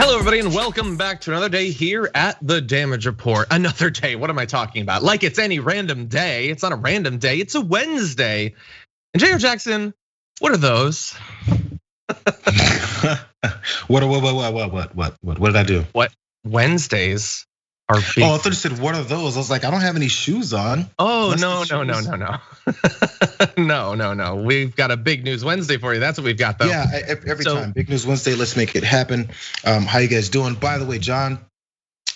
Hello, everybody, and welcome back to another day here at the Damage Report. Another day, what am I talking about? Like it's any random day. It's not a random day, it's a Wednesday. And Jayar Jackson, what are those? What did I do? What Wednesdays are big. Oh, I thought you said, what are those? I was like, I don't have any shoes on. Oh, no. No. We've got a big news Wednesday for you. That's what we've got, though. Yeah, every time. Big news Wednesday, let's make it happen. How you guys doing? By the way, John,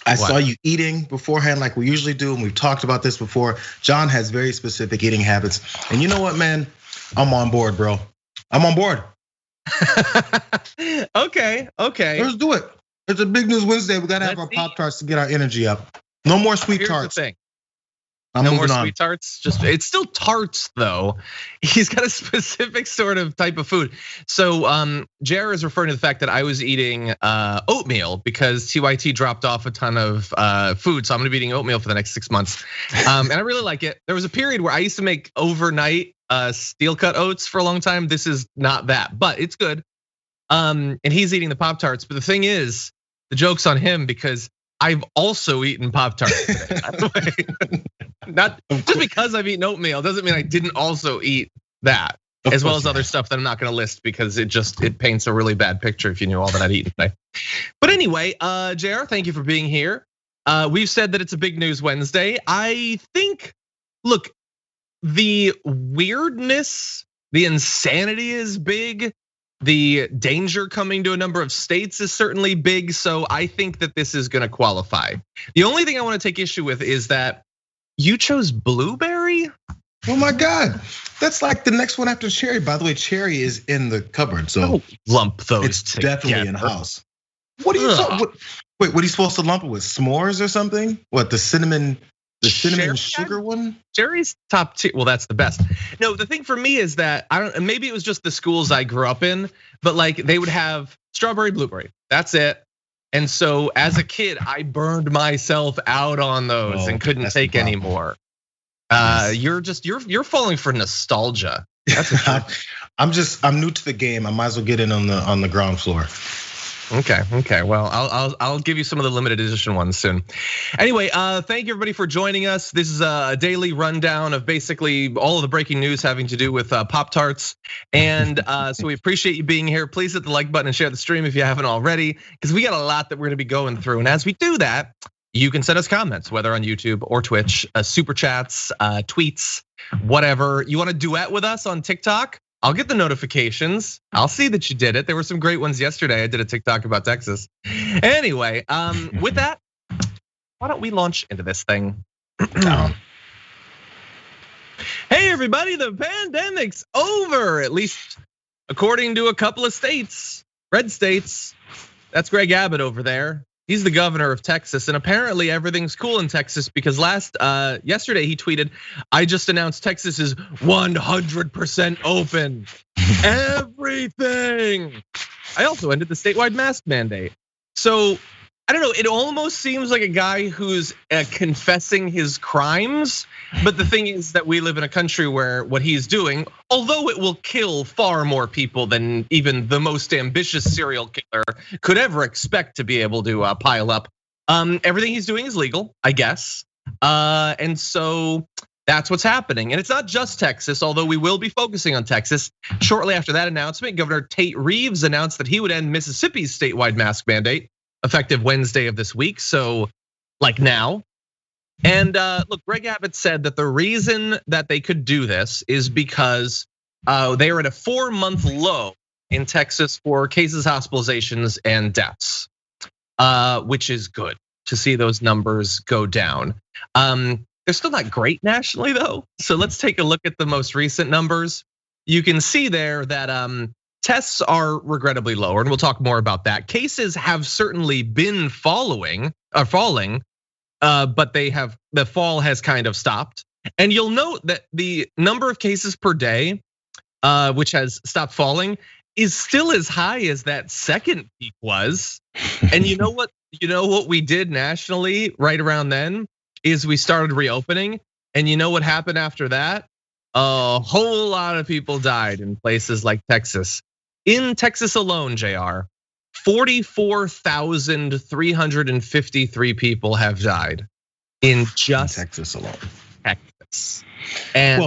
I saw you eating beforehand like we usually do, and we've talked about this before. John has very specific eating habits. And you know what, man? I'm on board, bro. I'm on board. Okay. Let's do it. It's a big news Wednesday. We gotta have our Pop-Tarts to get our energy up. No more sweet tarts. Here's the thing. No more sweet tarts. Just it's still tarts though. He's got a specific sort of type of food. So Jayar is referring to the fact that I was eating oatmeal because TYT dropped off a ton of food. So I'm gonna be eating oatmeal for the next 6 months. And I really like it. There was a period where I used to make overnight steel cut oats for a long time. This is not that, but it's good. And he's eating the Pop-Tarts. But the thing is, the joke's on him because I've also eaten Pop-Tarts today. By the way. Not just because I've eaten oatmeal doesn't mean I didn't also eat that, as well as other stuff that I'm not gonna list because it paints a really bad picture if you knew all that I'd eaten today. But anyway, Jayar, thank you for being here. We've said that it's a big news Wednesday. I think, look, the weirdness, the insanity is big. The danger coming to a number of states is certainly big. So I think that this is gonna qualify. The only thing I wanna take issue with is that you chose blueberry? Oh my God, that's like the next one after cherry. By the way, cherry is in the cupboard, so lump those. It's definitely in house. What are you talking? Wait, what are you supposed to lump it with? S'mores or something? What, the cinnamon sugar one? Cherry's top tier. Well, that's the best. No, the thing for me is that I don't. Maybe it was just the schools I grew up in, but like they would have strawberry, blueberry. That's it. And so as a kid, I burned myself out on those and couldn't take anymore. You're falling for nostalgia. I'm new to the game. I might as well get in on the ground floor. Okay. Well, I'll give you some of the limited edition ones soon. Anyway, thank you everybody for joining us. This is a daily rundown of basically all of the breaking news having to do with Pop-Tarts. And so we appreciate you being here. Please hit the like button and share the stream if you haven't already, because we got a lot that we're gonna be going through. And as we do that, you can send us comments, whether on YouTube or Twitch, super chats, tweets, whatever. You wanna duet with us on TikTok? I'll get the notifications. I'll see that you did it. There were some great ones yesterday. I did a TikTok about Texas. Anyway, with that, why don't we launch into this thing? Hey everybody, the pandemic's over, at least according to a couple of states, red states. That's Greg Abbott over there. He's the governor of Texas, and apparently everything's cool in Texas because yesterday he tweeted, "I just announced Texas is 100% open, everything." I also ended the statewide mask mandate. So I don't know, it almost seems like a guy who's confessing his crimes. But the thing is that we live in a country where what he's doing, although it will kill far more people than even the most ambitious serial killer could ever expect to be able to pile up, everything he's doing is legal, I guess. And so that's what's happening. And it's not just Texas, although we will be focusing on Texas. Shortly after that announcement, Governor Tate Reeves announced that he would end Mississippi's statewide mask mandate effective Wednesday of this week. So like now. And look, Greg Abbott said that the reason that they could do this is because they are at a 4-month low in Texas for cases, hospitalizations, and deaths, which is good to see those numbers go down. They're still not great nationally though. So let's take a look at the most recent numbers. You can see there that tests are regrettably lower, and we'll talk more about that. Cases have certainly been falling. But the fall has kind of stopped. And you'll note that the number of cases per day, which has stopped falling, is still as high as that second peak was. And you know what we did nationally right around then is we started reopening. And you know what happened after that? A whole lot of people died in places like Texas. In Texas alone, Jayar, 44,353 people have died in just Texas alone. Texas. And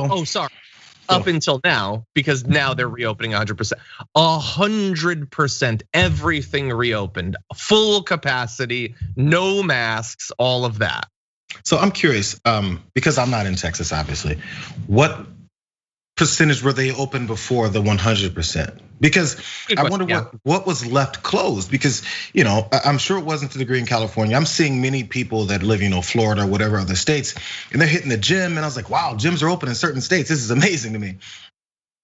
up until now, because now they're reopening 100%. 100%, everything reopened, full capacity, no masks, all of that. So I'm curious, because I'm not in Texas, obviously, what percentage were they open before the 100%? Because I wonder what was left closed, because I'm sure it wasn't to the degree in California. I'm seeing many people that live, Florida or whatever other states, and they're hitting the gym, and I was like, wow, gyms are open in certain states. This is amazing to me.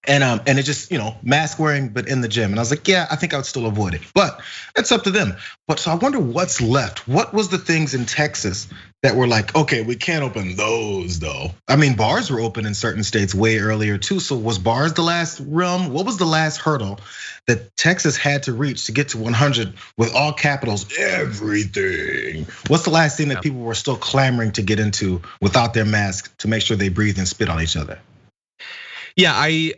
And it just, mask wearing, but in the gym. And I was like, yeah, I think I would still avoid it, but it's up to them. But so I wonder what's left. What was the things in Texas that were like, okay, we can't open those though? I mean, bars were open in certain states way earlier too. So was bars the last realm? What was the last hurdle that Texas had to reach to get to 100 with all capitals, everything? What's the last thing that people were still clamoring to get into without their mask to make sure they breathe and spit on each other? Yeah,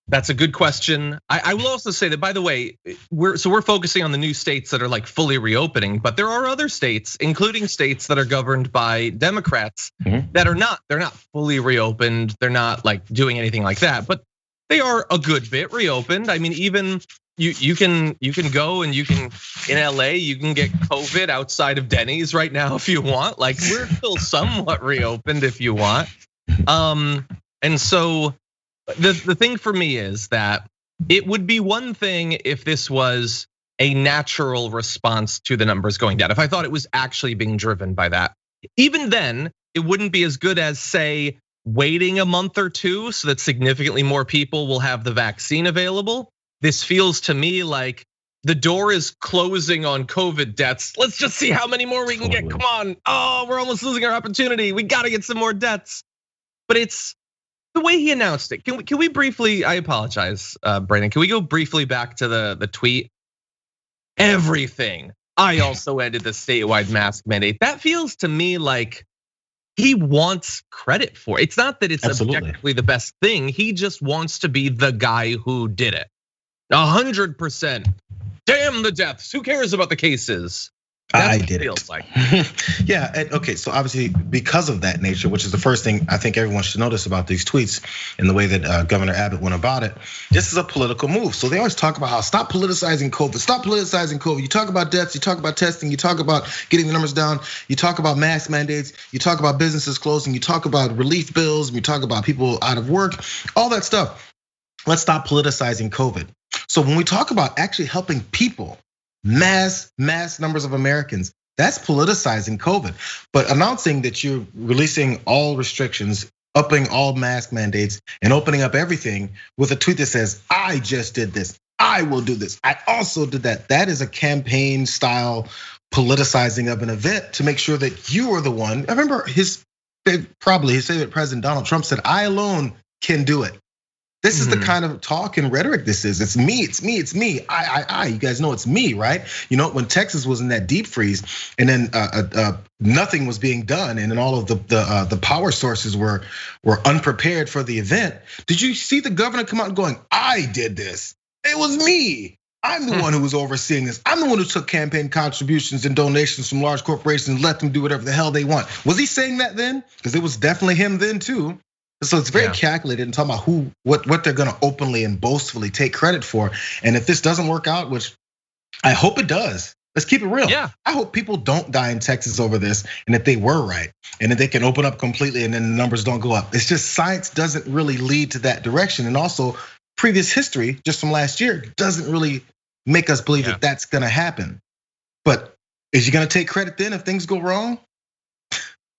that's a good question. I will also say that, by the way, we're focusing on the new states that are like fully reopening, but there are other states, including states that are governed by Democrats that are not. They're not fully reopened. They're not like doing anything like that, but they are a good bit reopened. I mean, even you can go and you can in LA you can get COVID outside of Denny's right now if you want. Like we're still somewhat reopened if you want. And so the thing for me is that it would be one thing if this was a natural response to the numbers going down. If I thought it was actually being driven by that, even then it wouldn't be as good as, say, waiting a month or two so that significantly more people will have the vaccine available. This feels to me like the door is closing on COVID deaths. Let's just see how many more we can get. Come on. Oh, we're almost losing our opportunity. We got to get some more deaths. But it's the way he announced it. Can we briefly, I apologize, Brandon, can we go briefly back to the tweet? Everything. I also ended the statewide mask mandate. That feels to me like he wants credit for it. It's not that it's objectively the best thing. He just wants to be the guy who did it. 100%. Damn the deaths. Who cares about the cases? I did it. Like. Yeah, okay, so obviously because of that nature, which is the first thing I think everyone should notice about these tweets and the way that Governor Abbott went about it, this is a political move. So they always talk about how stop politicizing COVID, stop politicizing COVID. You talk about deaths, you talk about testing, you talk about getting the numbers down, you talk about mask mandates, you talk about businesses closing, you talk about relief bills, you talk about people out of work, all that stuff. Let's stop politicizing COVID. So when we talk about actually helping people, mass numbers of Americans, that's politicizing COVID. But announcing that you're releasing all restrictions, upping all mask mandates, and opening up everything with a tweet that says, I just did this, I will do this, I also did that. That is a campaign style politicizing of an event to make sure that you are the one. I remember his favorite president, Donald Trump, said, I alone can do it. This is the kind of talk and rhetoric this is. It's me, it's me, it's me. I. You guys know it's me, right? When Texas was in that deep freeze, and then nothing was being done, and then all of the power sources were unprepared for the event. Did you see the governor come out and going, I did this? It was me. I'm the one who was overseeing this. I'm the one who took campaign contributions and donations from large corporations and let them do whatever the hell they want. Was he saying that then? Because it was definitely him then too. So it's very calculated and talking about what they're gonna openly and boastfully take credit for. And if this doesn't work out, which I hope it does, let's keep it real. Yeah. I hope people don't die in Texas over this, and that they were right, and that they can open up completely and then the numbers don't go up. It's just science doesn't really lead to that direction. And also previous history just from last year doesn't really make us believe that that's gonna happen. But is he gonna take credit then if things go wrong?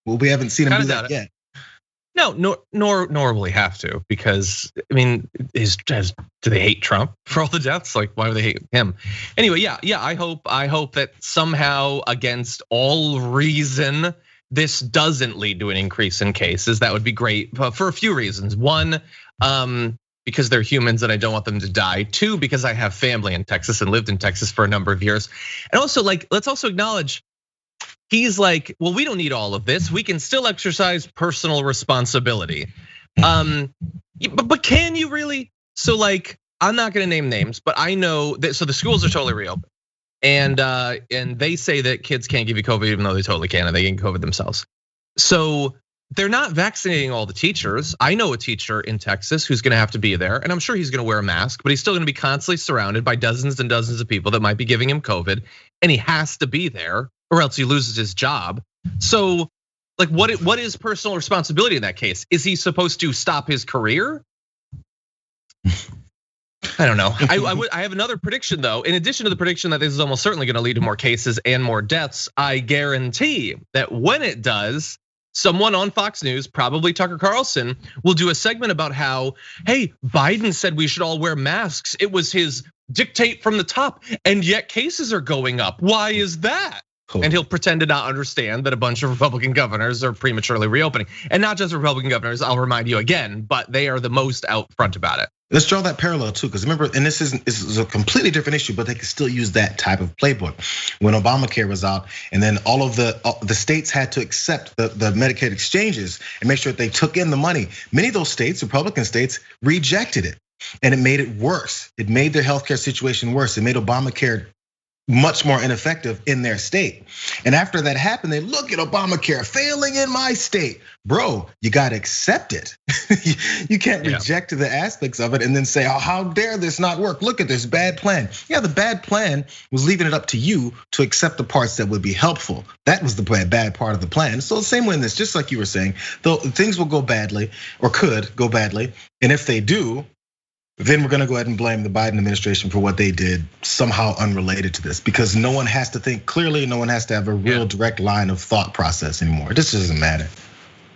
Well, we haven't seen him do that yet. No, nor will he have to, because I mean, do they hate Trump for all the deaths? Like, why do they hate him? Anyway, yeah. I hope that somehow, against all reason, this doesn't lead to an increase in cases. That would be great for a few reasons. One, because they're humans and I don't want them to die. Two, because I have family in Texas and lived in Texas for a number of years. And also, let's also acknowledge, he's like, well, we don't need all of this. We can still exercise personal responsibility. But can you really? So I'm not going to name names, but I know that. So the schools are totally reopened, and they say that kids can't give you COVID even though they totally can, and they get COVID themselves. So they're not vaccinating all the teachers. I know a teacher in Texas who's going to have to be there, and I'm sure he's going to wear a mask, but he's still going to be constantly surrounded by dozens and dozens of people that might be giving him COVID, and he has to be there or else he loses his job. So, like, what is personal responsibility in that case? Is he supposed to stop his career? I don't know. I have another prediction though. In addition to the prediction that this is almost certainly going to lead to more cases and more deaths, I guarantee that when it does, someone on Fox News, probably Tucker Carlson, will do a segment about how, hey, Biden said we should all wear masks. It was his dictate from the top, and yet cases are going up. Why is that? Cool. And he'll pretend to not understand that a bunch of Republican governors are prematurely reopening. And not just Republican governors, I'll remind you again, but they are the most out front about it. Let's draw that parallel too, because remember, and this is a completely different issue, but they can still use that type of playbook. When Obamacare was out, and then all of the states had to accept the Medicaid exchanges and make sure that they took in the money. Many of those states, Republican states, rejected it, and it made it worse. It made their healthcare situation worse. It made Obamacare much more ineffective in their state. And after that happened, they look at Obamacare failing in my state. Bro, you gotta accept it. You can't reject the aspects of it and then say, oh, how dare this not work? Look at this bad plan. Yeah, the bad plan was leaving it up to you to accept the parts that would be helpful. That was the bad part of the plan. So the same way in this, just like you were saying, though things will go badly or could go badly. And if they do, then we're gonna go ahead and blame the Biden administration for what they did, somehow unrelated to this, because no one has to think clearly, no one has to have a real direct line of thought process anymore. This doesn't matter.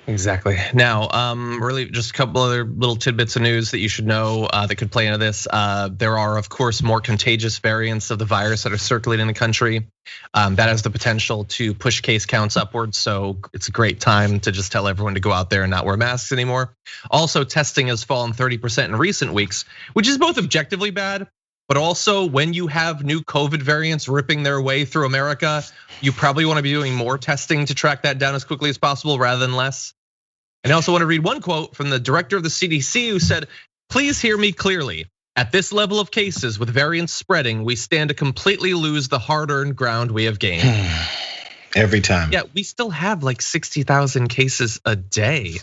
Exactly. Now, really just a couple other little tidbits of news that you should know that could play into this. There are, of course, more contagious variants of the virus that are circulating in the country. That has the potential to push case counts upwards. So it's a great time to just tell everyone to go out there and not wear masks anymore. Also, testing has fallen 30% in recent weeks, which is both objectively bad, but also when you have new COVID variants ripping their way through America, you probably want to be doing more testing to track that down as quickly as possible rather than less. And I also want to read one quote from the director of the CDC who said, "Please hear me clearly. At this level of cases with variants spreading, we stand to completely lose the hard-earned ground we have gained." Every time. Yeah, we still have like 60,000 cases a day.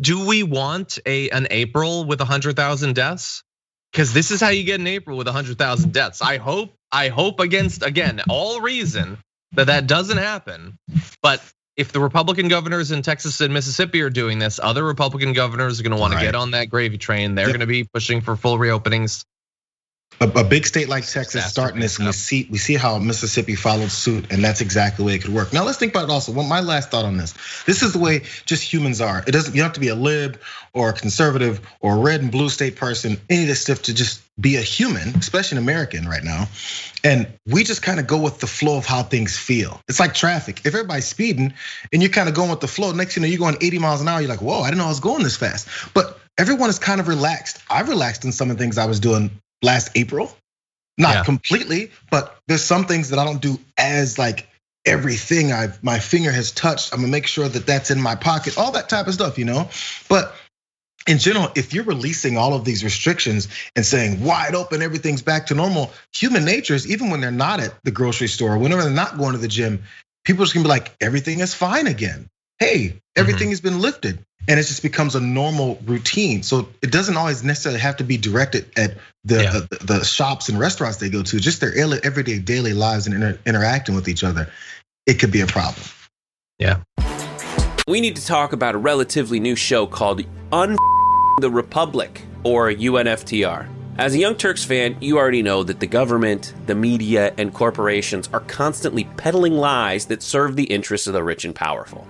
Do we want an April with 100,000 deaths? Because this is how you get an April with 100,000 deaths. I hope against, again, all reason that doesn't happen. But if the Republican governors in Texas and Mississippi are doing this, other Republican governors are gonna wanna get on that gravy train. They're gonna be pushing for full reopenings. A big state like Texas starting this, and we see how Mississippi followed suit, and that's exactly the way it could work. Now let's think about it also. My last thought on this. This is the way just humans are. You don't have to be a lib or a conservative or a red and blue state person, any of this stuff, to just be a human, especially an American right now. And we just kind of go with the flow of how things feel. It's like traffic. If everybody's speeding and you're kind of going with the flow, next thing you know, you're going 80 miles an hour, you're like, whoa, I didn't know I was going this fast. But everyone is kind of relaxed. I relaxed in some of the things I was doing last April, not completely, but there's some things that I don't do as like everything my finger has touched. I'm gonna make sure that that's in my pocket, all that type of stuff, you know. But in general, if you're releasing all of these restrictions and saying wide open, everything's back to normal, human nature is, even when they're not at the grocery store, whenever they're not going to the gym, people are just gonna be like, everything is fine again. Hey, everything has been lifted. And it just becomes a normal routine. So it doesn't always necessarily have to be directed at the shops and restaurants they go to, just their everyday daily lives and interacting with each other. It could be a problem. Yeah. We need to talk about a relatively new show called the Republic, or UNFTR. As a Young Turks fan, you already know that the government, the media, and corporations are constantly peddling lies that serve the interests of the rich and powerful.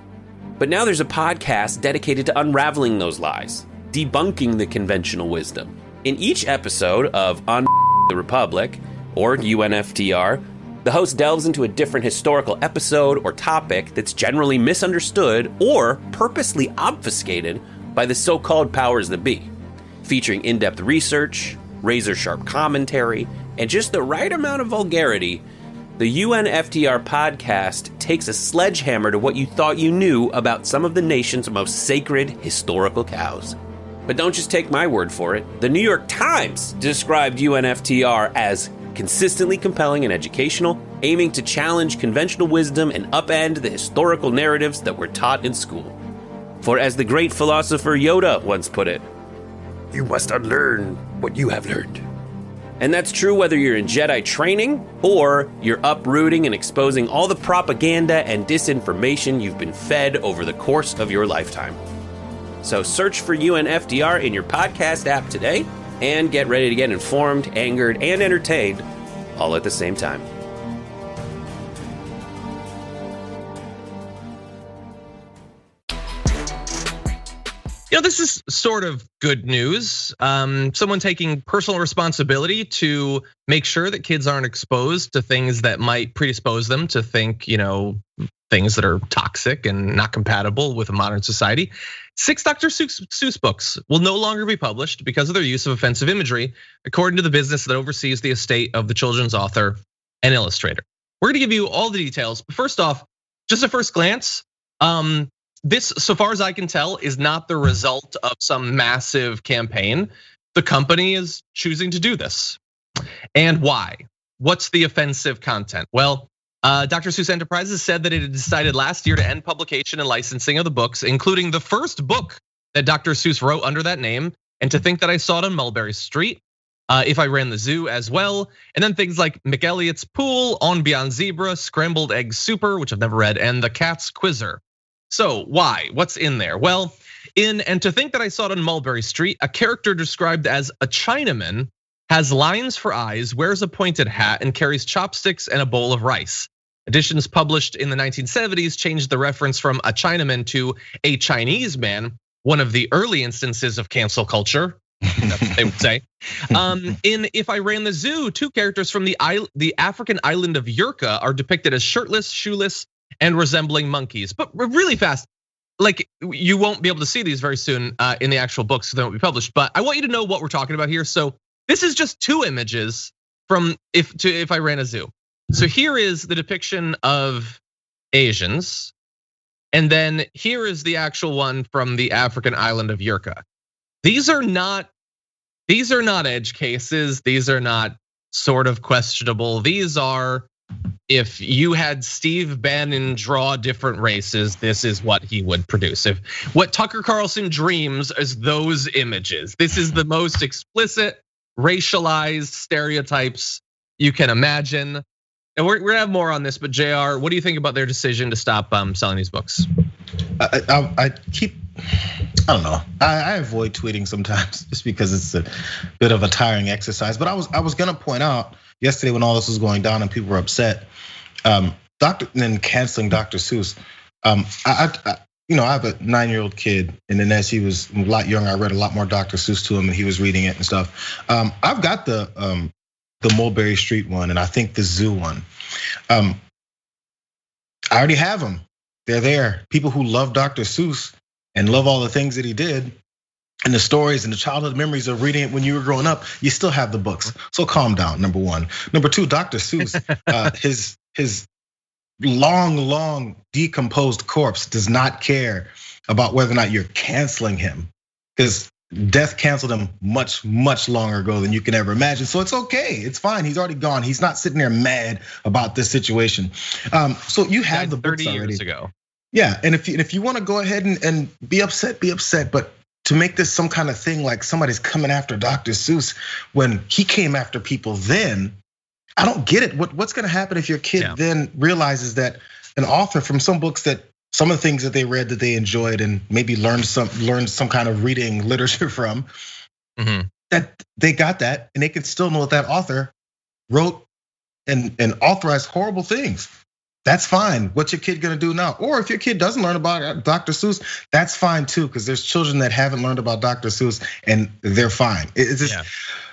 But now there's a podcast dedicated to unraveling those lies, debunking the conventional wisdom. In each episode of the Republic, or UNFTR, the host delves into a different historical episode or topic that's generally misunderstood or purposely obfuscated by the so-called powers that be, featuring in-depth research, razor-sharp commentary, and just the right amount of vulgarity. The UNFTR podcast takes a sledgehammer to what you thought you knew about some of the nation's most sacred historical cows. But don't just take my word for it. The New York Times described UNFTR as consistently compelling and educational, aiming to challenge conventional wisdom and upend the historical narratives that were taught in school. For as the great philosopher Yoda once put it, you must unlearn what you have learned. And that's true whether you're in Jedi training or you're uprooting and exposing all the propaganda and disinformation you've been fed over the course of your lifetime. So search for UNFTR in your podcast app today and get ready to get informed, angered, and entertained all at the same time. This is sort of good news. Someone taking personal responsibility to make sure that kids aren't exposed to things that might predispose them to think, things that are toxic and not compatible with a modern society. 6 Dr. Seuss books will no longer be published because of their use of offensive imagery, according to the business that oversees the estate of the children's author and illustrator. We're gonna give you all the details. But first off, just a first glance, this, so far as I can tell, is not the result of some massive campaign. The company is choosing to do this. And why? What's the offensive content? Well, Dr. Seuss Enterprises said that it had decided last year to end publication and licensing of the books, including the first book that Dr. Seuss wrote under that name, and To Think That I Saw It on Mulberry Street, If I Ran the Zoo as well, and then things like McElliot's Pool, On Beyond Zebra, Scrambled Egg Super, which I've never read, and The Cat's Quizzer. So why? What's in there? Well, And To Think That I Saw It on Mulberry Street, a character described as a Chinaman has lines for eyes, wears a pointed hat, and carries chopsticks and a bowl of rice. Editions published in the 1970s changed the reference from a Chinaman to a Chinese man, one of the early instances of cancel culture, that's what they would say. In If I Ran the Zoo, 2 characters from the African island of Yurka are depicted as shirtless, shoeless, and resembling monkeys. But really fast, like you won't be able to see these very soon in the actual books, so they won't be published. But I want you to know what we're talking about here. So this is just 2 images from If I Ran a Zoo. So here is the depiction of Asians, and then here is the actual one from the African island of Yurka. These are not edge cases. These are not sort of questionable. These are, if you had Steve Bannon draw different races, this is what he would produce. If what Tucker Carlson dreams is those images. This is the most explicit, racialized stereotypes you can imagine. And we're gonna have more on this, but Jayar, what do you think about their decision to stop selling these books? I don't know. I avoid tweeting sometimes just because it's a bit of a tiring exercise. But I was gonna point out yesterday when all this was going down and people were upset, and canceling Dr. Seuss. I have a 9-year-old kid, and then as he was a lot younger, I read a lot more Dr. Seuss to him, and he was reading it and stuff. I've got the Mulberry Street one, and I think the zoo one. I already have them. They're there. People who love Dr. Seuss and love all the things that he did, and the stories and the childhood memories of reading it when you were growing up, you still have the books. So calm down, number 1. Number 2, Dr. Seuss, his long decomposed corpse does not care about whether or not you're canceling him, because death canceled him much longer ago than you can ever imagine. So it's okay, it's fine. He's already gone. He's not sitting there mad about this situation. So you have the books 30 already. years ago. Yeah, and if you want to go ahead and be upset, be upset. But to make this some kind of thing like somebody's coming after Dr. Seuss when he came after people then, I don't get it. What's gonna happen if your kid then realizes that an author from some books that some of the things that they read that they enjoyed and maybe learned some kind of reading literature from, that they got that and they can still know that author wrote and authorized horrible things. That's fine. What's your kid gonna do now? Or if your kid doesn't learn about Dr. Seuss, that's fine too, because there's children that haven't learned about Dr. Seuss and they're fine. It's just,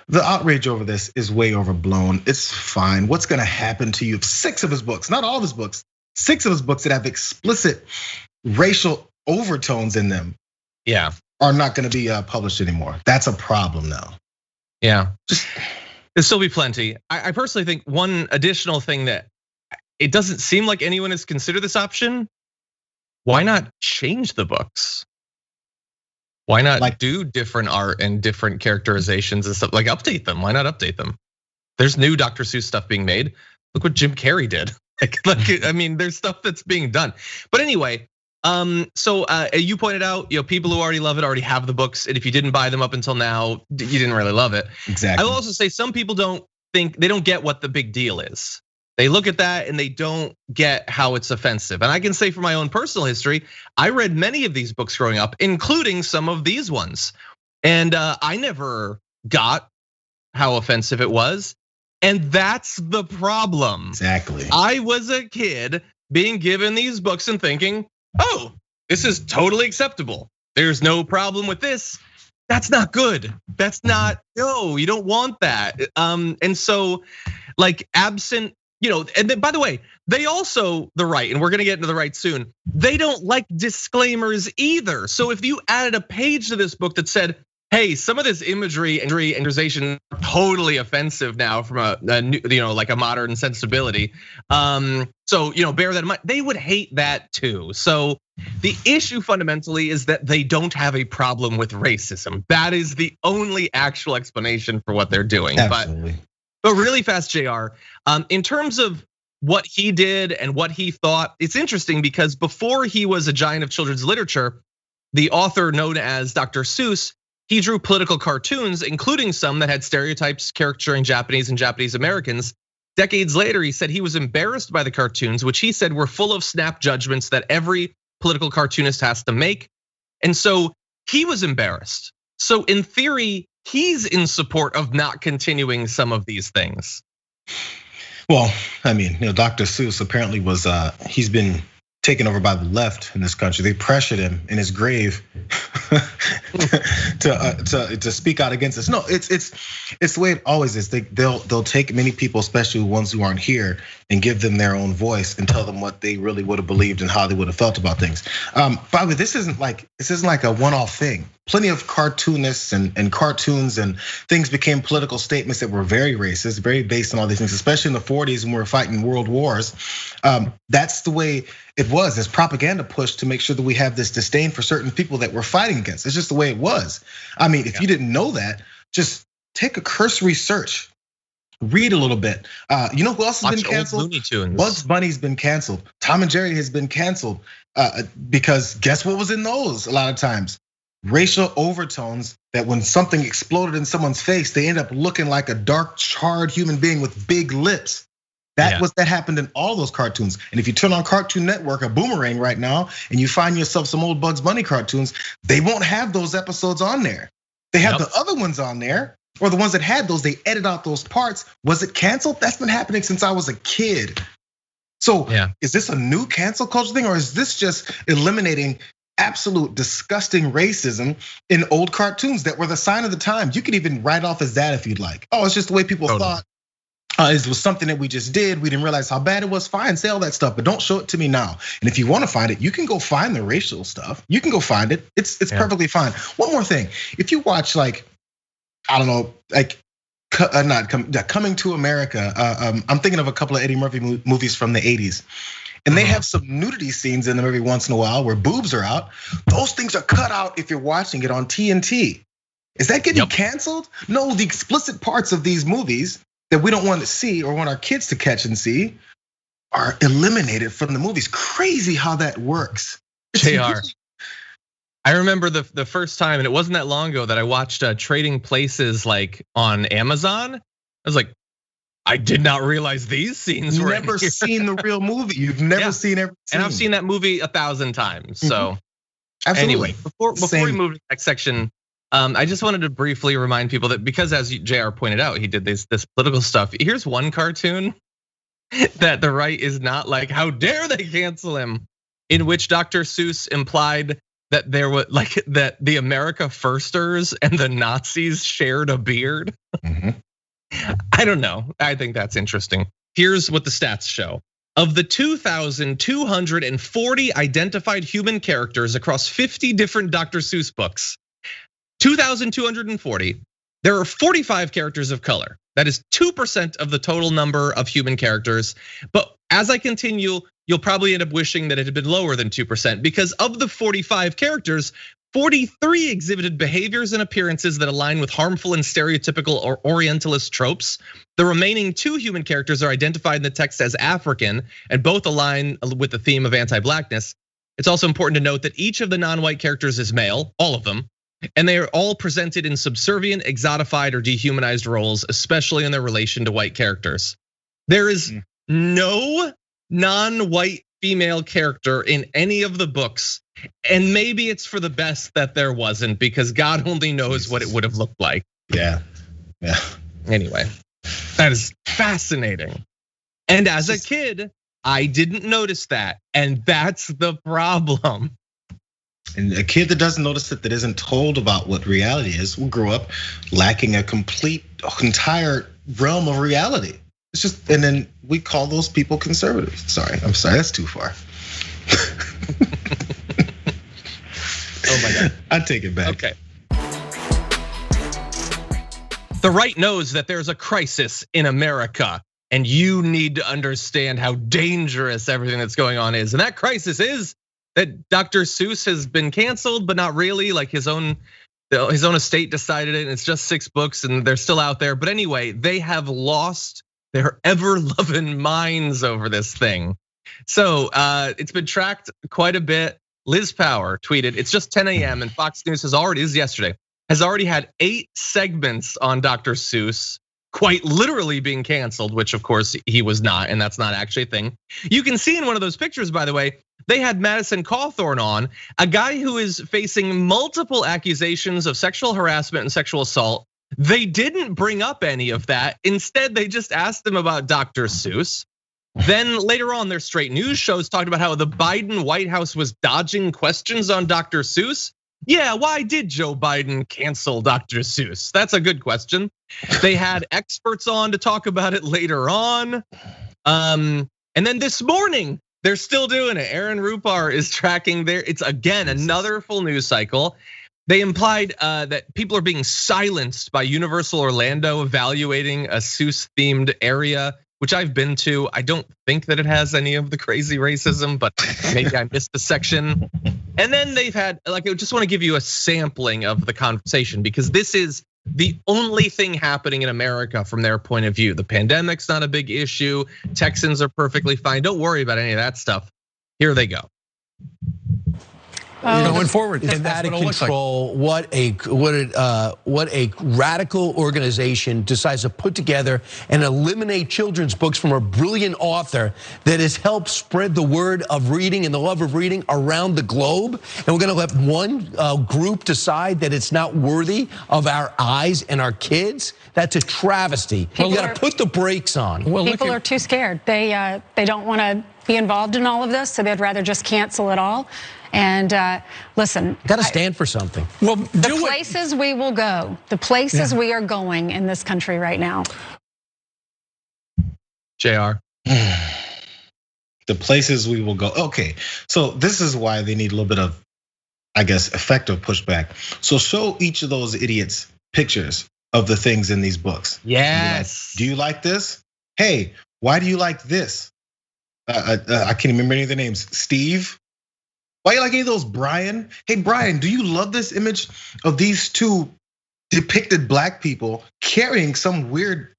the outrage over this is way overblown. It's fine. What's gonna happen to you if 6 of his books, not all of his books, 6 of his books that have explicit racial overtones in them, are not gonna be published anymore? That's a problem now. Yeah, there'll still be plenty. I personally think one additional thing that it doesn't seem like anyone has considered this option. Why not change the books? Why not do different art and different characterizations and stuff? Like update them. Why not update them? There's new Dr. Seuss stuff being made. Look what Jim Carrey did. I mean, there's stuff that's being done. But anyway, so you pointed out, people who already love it already have the books, and if you didn't buy them up until now, you didn't really love it. Exactly. I will also say some people don't get what the big deal is. They look at that and they don't get how it's offensive. And I can say from my own personal history, I read many of these books growing up, including some of these ones. And I never got how offensive it was. And that's the problem. Exactly. I was a kid being given these books and thinking, oh, this is totally acceptable. There's no problem with this. That's not good. That's not, no, you don't want that. And so like absent, and then, by the way, they also, the right, and we're gonna get into the right soon, they don't like disclaimers either. So if you added a page to this book that said, hey, some of this imagery and characterization totally offensive now from a new, like a modern sensibility. So bear that in mind. They would hate that too. So the issue fundamentally is that they don't have a problem with racism. That is the only actual explanation for what they're doing. Absolutely. But really fast, Jayar, in terms of what he did and what he thought, it's interesting because before he was a giant of children's literature, the author known as Dr. Seuss, he drew political cartoons, including some that had stereotypes caricaturing Japanese and Japanese Americans. Decades later, he said he was embarrassed by the cartoons, which he said were full of snap judgments that every political cartoonist has to make. And so he was embarrassed. So in theory, he's in support of not continuing some of these things. Well, I mean, Dr. Seuss apparently he's been taken over by the left in this country. They pressured him in his grave to speak out against this. No, it's the way it always is. They'll take many people, especially ones who aren't here, and give them their own voice and tell them what they really would have believed and how they would have felt about things. By the way, this isn't like a one-off thing. Plenty of cartoonists and cartoons and things became political statements that were very racist, very based on all these things, especially in the 40s when we were fighting world wars. That's the way it was. There's propaganda push to make sure that we have this disdain for certain people that we're fighting against. It's just the way it was. I mean, if you didn't know that, just take a cursory search. Read a little bit. You know who else has been canceled? Looney Tunes. Bugs Bunny's been canceled. Tom and Jerry has been canceled because guess what was in those a lot of times? Racial overtones that when something exploded in someone's face, they end up looking like a dark, charred human being with big lips. That happened in all those cartoons. And if you turn on Cartoon Network or Boomerang right now, and you find yourself some old Bugs Bunny cartoons, they won't have those episodes on there. They have the other ones on there, or the ones that had those, they edit out those parts. Was it canceled? That's been happening since I was a kid. So is this a new cancel culture thing, or is this just eliminating absolute disgusting racism in old cartoons that were the sign of the time? You could even write off as that if you'd like. Oh, it's just the way people thought. It was something that we just did. We didn't realize how bad it was. Fine, say all that stuff, but don't show it to me now. And if you want to find it, you can go find the racial stuff. You can go find it. It's perfectly fine. One more thing, if you watch like, I don't know, like Coming to America. I'm thinking of a couple of Eddie Murphy movies from the 80s. And they have some nudity scenes in them every once in a while where boobs are out. Those things are cut out if you're watching it on TNT. Is that getting canceled? No, the explicit parts of these movies that we don't want to see or want our kids to catch and see are eliminated from the movies. Crazy how that works. Jayar, I remember the first time, and it wasn't that long ago, that I watched Trading Places like on Amazon. I was like, I did not realize these scenes were never seen the real movie. You've never seen every scene. And I've seen that movie 1,000 times. So anyway, before we move to the next section, I just wanted to briefly remind people that because, as Jayar pointed out, he did this political stuff. Here's one cartoon that the right is not like, how dare they cancel him, in which Dr. Seuss implied that there was that the America Firsters and the Nazis shared a beard. I don't know. I think that's interesting. Here's what the stats show. Of the 2,240 identified human characters across 50 different Dr. Seuss books, 2,240, there are 45 characters of color. That is 2% of the total number of human characters. But as I continue, you'll probably end up wishing that it had been lower than 2%, because of the 45 characters, 43 exhibited behaviors and appearances that align with harmful and stereotypical or Orientalist tropes. The remaining 2 human characters are identified in the text as African, and both align with the theme of anti-blackness. It's also important to note that each of the non-white characters is male, all of them, and they are all presented in subservient, exotified, or dehumanized roles, especially in their relation to white characters. There is no non-white female character in any of the books, and maybe it's for the best that there wasn't, because God only knows what it would have looked like. Yeah. Anyway, that is fascinating. And as a kid, I didn't notice that, and that's the problem. And a kid that doesn't notice it, that isn't told about what reality is, will grow up lacking a entire realm of reality. It's just, and then we call those people conservatives. I'm sorry, that's too far. Oh my God. I take it back. Okay. The right knows that there's a crisis in America, and you need to understand how dangerous everything that's going on is. And that crisis is that Dr. Seuss has been canceled, but not really. Like his own estate decided it, and it's just 6 books, and they're still out there. But anyway, they have lost their ever-loving minds over this thing. So it's been tracked quite a bit. Liz Power tweeted, it's just 10 a.m. and Fox News has already had 8 segments on Dr. Seuss, quite literally being canceled, which of course he was not, and that's not actually a thing. You can see in one of those pictures, by the way, they had Madison Cawthorn on, a guy who is facing multiple accusations of sexual harassment and sexual assault. They didn't bring up any of that. Instead, they just asked him about Dr. Seuss. Then later on, their straight news shows talked about how the Biden White House was dodging questions on Dr. Seuss. Yeah, why did Joe Biden cancel Dr. Seuss? That's a good question. They had experts on to talk about it later on. And then this morning, they're still doing it. Aaron Rupar is tracking there. It's again another full news cycle. They implied that people are being silenced by Universal Orlando evaluating a Seuss-themed area, which I've been to. I don't think that it has any of the crazy racism, but maybe I missed a section. And then they've had, like, I just want to give you a sampling of the conversation, because this is the only thing happening in America from their point of view. The pandemic's not a big issue. Texans are perfectly fine. Don't worry about any of that stuff. Here they go. Going forward, It's out of control. What a radical organization decides to put together and eliminate children's books from a brilliant author that has helped spread the word of reading and the love of reading around the globe. And we're going to let one group decide that it's not worthy of our eyes and our kids. That's a travesty. We got to put the brakes on. People are too scared. They don't want to be involved in all of this, so they'd rather just cancel it all. And listen, got to stand for something. Well, the places we will go, the places we are going in this country right now. Jayar. The places we will go. Okay, so this is why they need a little bit of, I guess, effective pushback. So show each of those idiots pictures of the things in these books. Yes. Do you like this? Hey, why do you like this? I can't remember any of the names. Steve. Why you like any of those, Brian? Hey, Brian, do you love this image of these 2 depicted black people carrying some weird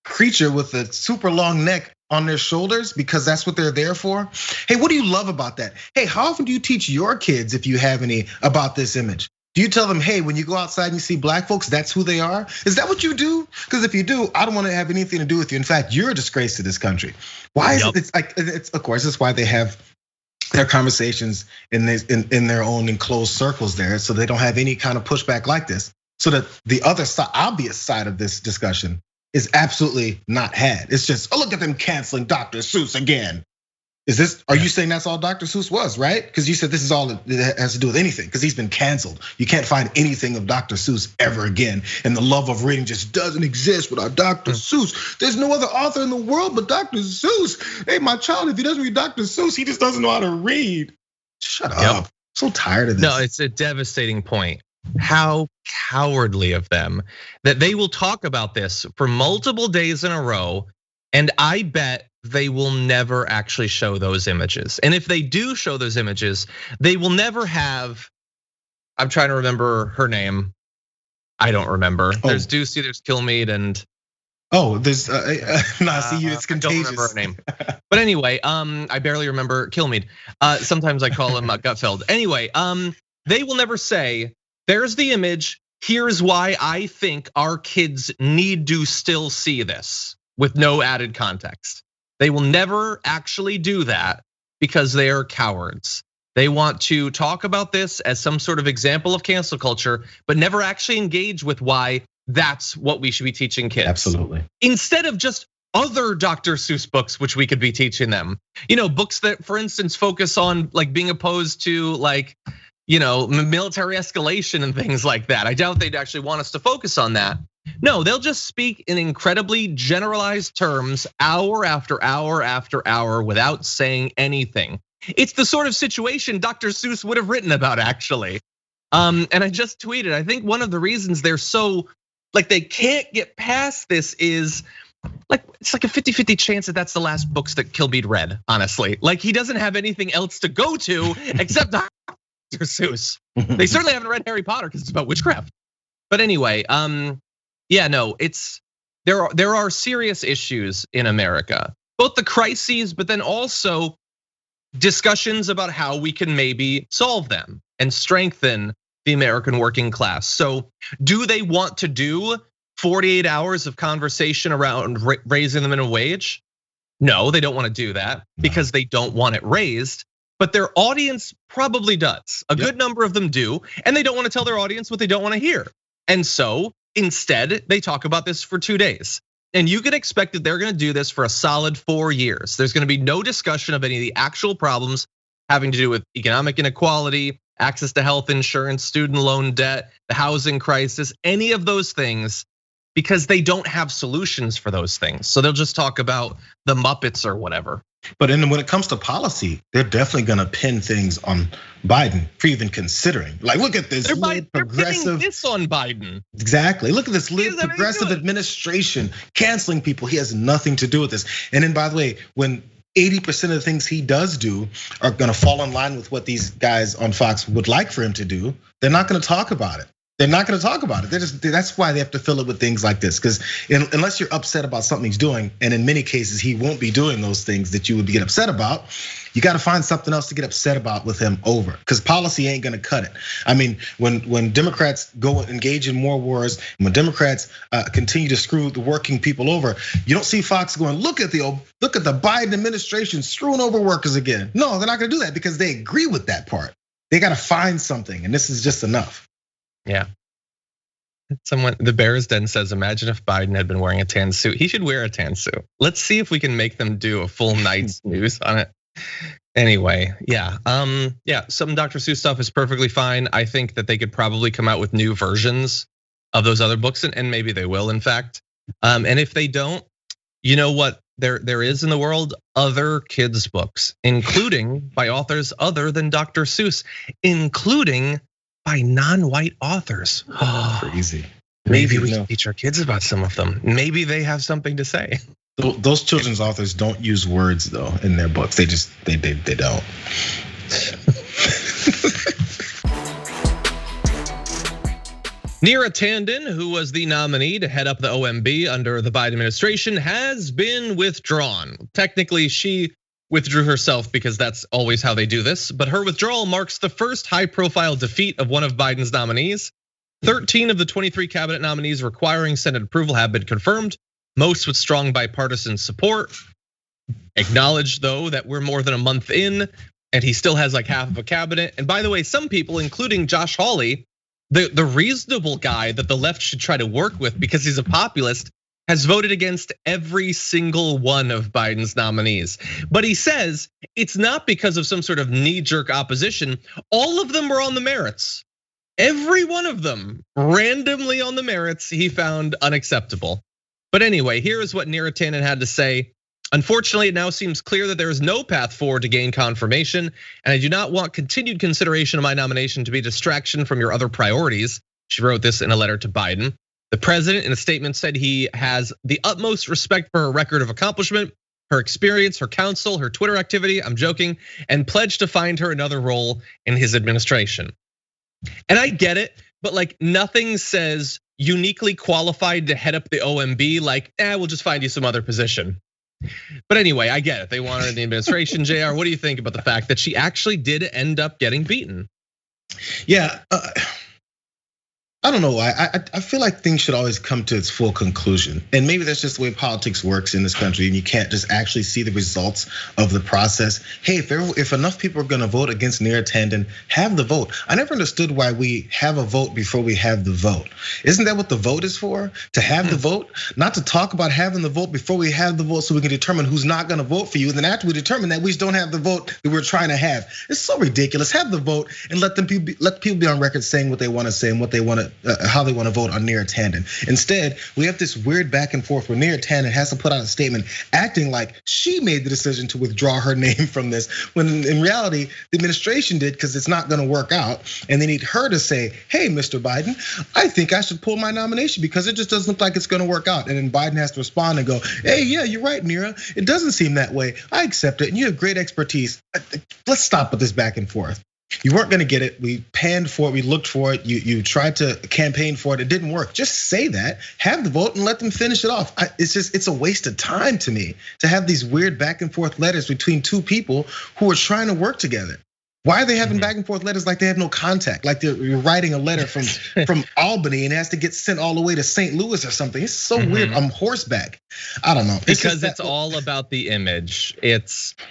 creature with a super long neck on their shoulders because that's what they're there for? Hey, what do you love about that? Hey, how often do you teach your kids, if you have any, about this image? Do you tell them, hey, when you go outside and you see black folks, that's who they are? Is that what you do? Because if you do, I don't want to have anything to do with you. In fact, you're a disgrace to this country. Why is it? It's like, of course, it's why they have their conversations in their own enclosed circles there, so they don't have any kind of pushback like this. So that the other side, obvious side of this discussion is absolutely not had. It's just, oh, look at them canceling Dr. Seuss again. Is this, are you saying that's all Dr. Seuss was, right? Because you said this is all it has to do with anything, because he's been canceled. You can't find anything of Dr. Seuss ever again. And the love of reading just doesn't exist without Dr. Seuss. There's no other author in the world but Dr. Seuss. Hey, my child, if he doesn't read Dr. Seuss, he just doesn't know how to read. Shut up. I'm so tired of this. No, it's a devastating point. How cowardly of them that they will talk about this for multiple days in a row. And I bet they will never actually show those images. And if they do show those images, they will never have I'm trying to remember her name. I don't remember. There's Ducey, there's Kilmeade, and there's it's contagious. I don't remember her name. But anyway, I barely remember Kilmeade. Sometimes I call him Gutfeld. Anyway, they will never say, there's the image, here's why I think our kids need to still see this, with no added context. They will never actually do that because they are cowards. They want to talk about this as some sort of example of cancel culture, but never actually engage with why that's what we should be teaching kids. Absolutely. Instead of just other Dr. Seuss books, which we could be teaching them. Books that, for instance, focus on like being opposed to like, military escalation and things like that. I doubt they'd actually want us to focus on that. No, they'll just speak in incredibly generalized terms hour after hour after hour without saying anything. It's the sort of situation Dr. Seuss would have written about, actually. And I just tweeted, I think one of the reasons they're so, like they can't get past this is, like it's like a 50-50 chance that that's the last books that Kilmeade read, honestly. Like he doesn't have anything else to go to except Dr. Seuss. They certainly haven't read Harry Potter because it's about witchcraft. But anyway, yeah, no, there are serious issues in America. Both the crises, but then also discussions about how we can maybe solve them and strengthen the American working class. So do they want to do 48 hours of conversation around raising the minimum wage? No, they don't want to do that because they don't want it raised, but their audience probably does. A good number of them do, and they don't want to tell their audience what they don't want to hear. And so instead, they talk about this for 2 days. And you can expect that they're gonna do this for a solid 4 years. There's gonna be no discussion of any of the actual problems having to do with economic inequality, access to health insurance, student loan debt, the housing crisis, any of those things, because they don't have solutions for those things. So they'll just talk about the Muppets or whatever. But when it comes to policy, they're definitely gonna pin things on Biden for even considering. Like, look at this progressive. They're this on Biden. Exactly. Look at this progressive administration canceling people. He has nothing to do with this. And then, by the way, when 80% of the things he does do are gonna fall in line with what these guys on Fox would like for him to do, they're not gonna talk about it. They're not gonna talk about it. That's why they have to fill it with things like this. Because unless you're upset about something he's doing, and in many cases he won't be doing those things that you would get upset about, you gotta find something else to get upset about with him over. Because policy ain't gonna cut it. I mean, when Democrats go engage in more wars, when Democrats continue to screw the working people over, you don't see Fox going, look at the Biden administration screwing over workers again. No, they're not gonna do that because they agree with that part. They gotta find something, and this is just enough. Yeah. The Bears Den says, imagine if Biden had been wearing a tan suit. He should wear a tan suit. Let's see if we can make them do a full night's news on it. Anyway, yeah, some Dr. Seuss stuff is perfectly fine. I think that they could probably come out with new versions of those other books, and maybe they will, in fact. And if they don't, you know what there is in the world? Other kids' books, including by authors other than Dr. Seuss, including by non-white authors. Crazy. Maybe we can teach our kids about some of them. Maybe they have something to say. Those children's authors don't use words though in their books. They don't. Neera Tanden, who was the nominee to head up the OMB under the Biden administration, has been withdrawn. Technically, she withdrew herself because that's always how they do this. But her withdrawal marks the first high-profile defeat of one of Biden's nominees. 13 of the 23 cabinet nominees requiring Senate approval have been confirmed, most with strong bipartisan support. Acknowledged, though, that we're more than a month in, and he still has like half of a cabinet. And by the way, some people, including Josh Hawley, the reasonable guy that the left should try to work with because he's a populist, has voted against every single one of Biden's nominees. But he says it's not because of some sort of knee-jerk opposition. All of them were on the merits. Every one of them randomly on the merits he found unacceptable. But anyway, here is what Neera Tanden had to say. Unfortunately, it now seems clear that there is no path forward to gain confirmation, and I do not want continued consideration of my nomination to be a distraction from your other priorities. She wrote this in a letter to Biden. The president in a statement said he has the utmost respect for her record of accomplishment, her experience, her counsel, her Twitter activity, I'm joking, and pledged to find her another role in his administration. And I get it, but like nothing says uniquely qualified to head up the OMB like, we'll just find you some other position. But anyway, I get it. They want her in the administration. Jayar, what do you think about the fact that she actually did end up getting beaten? Yeah, I don't know why. I feel like things should always come to its full conclusion. And maybe that's just the way politics works in this country, and you can't just actually see the results of the process. Hey, if enough people are gonna vote against Neera Tanden, have the vote. I never understood why we have a vote before we have the vote. Isn't that what the vote is for? To have the vote? Not to talk about having the vote before we have the vote so we can determine who's not gonna vote for you. And then after we determine that we just don't have the vote that we're trying to have. It's so ridiculous. Have the vote and let people be on record saying what they wanna say and what they wanna, how they want to vote on Neera Tanden. Instead, we have this weird back and forth where Neera Tanden has to put out a statement acting like she made the decision to withdraw her name from this, when in reality, the administration did, because it's not going to work out. And they need her to say, hey, Mr. Biden, I think I should pull my nomination because it just doesn't look like it's going to work out. And then Biden has to respond and go, hey, yeah, you're right, Neera. It doesn't seem that way. I accept it. And you have great expertise. Let's stop with this back and forth. You weren't gonna get it. We panned for it, we looked for it, you tried to campaign for it, it didn't work. Just say that, have the vote and let them finish it off. It's a waste of time to me to have these weird back and forth letters between two people who are trying to work together. Why are they having back and forth letters like they have no contact? Like they're writing a letter from Albany and it has to get sent all the way to St. Louis or something. It's so weird. I'm horseback. I don't know. Because it's all about the image.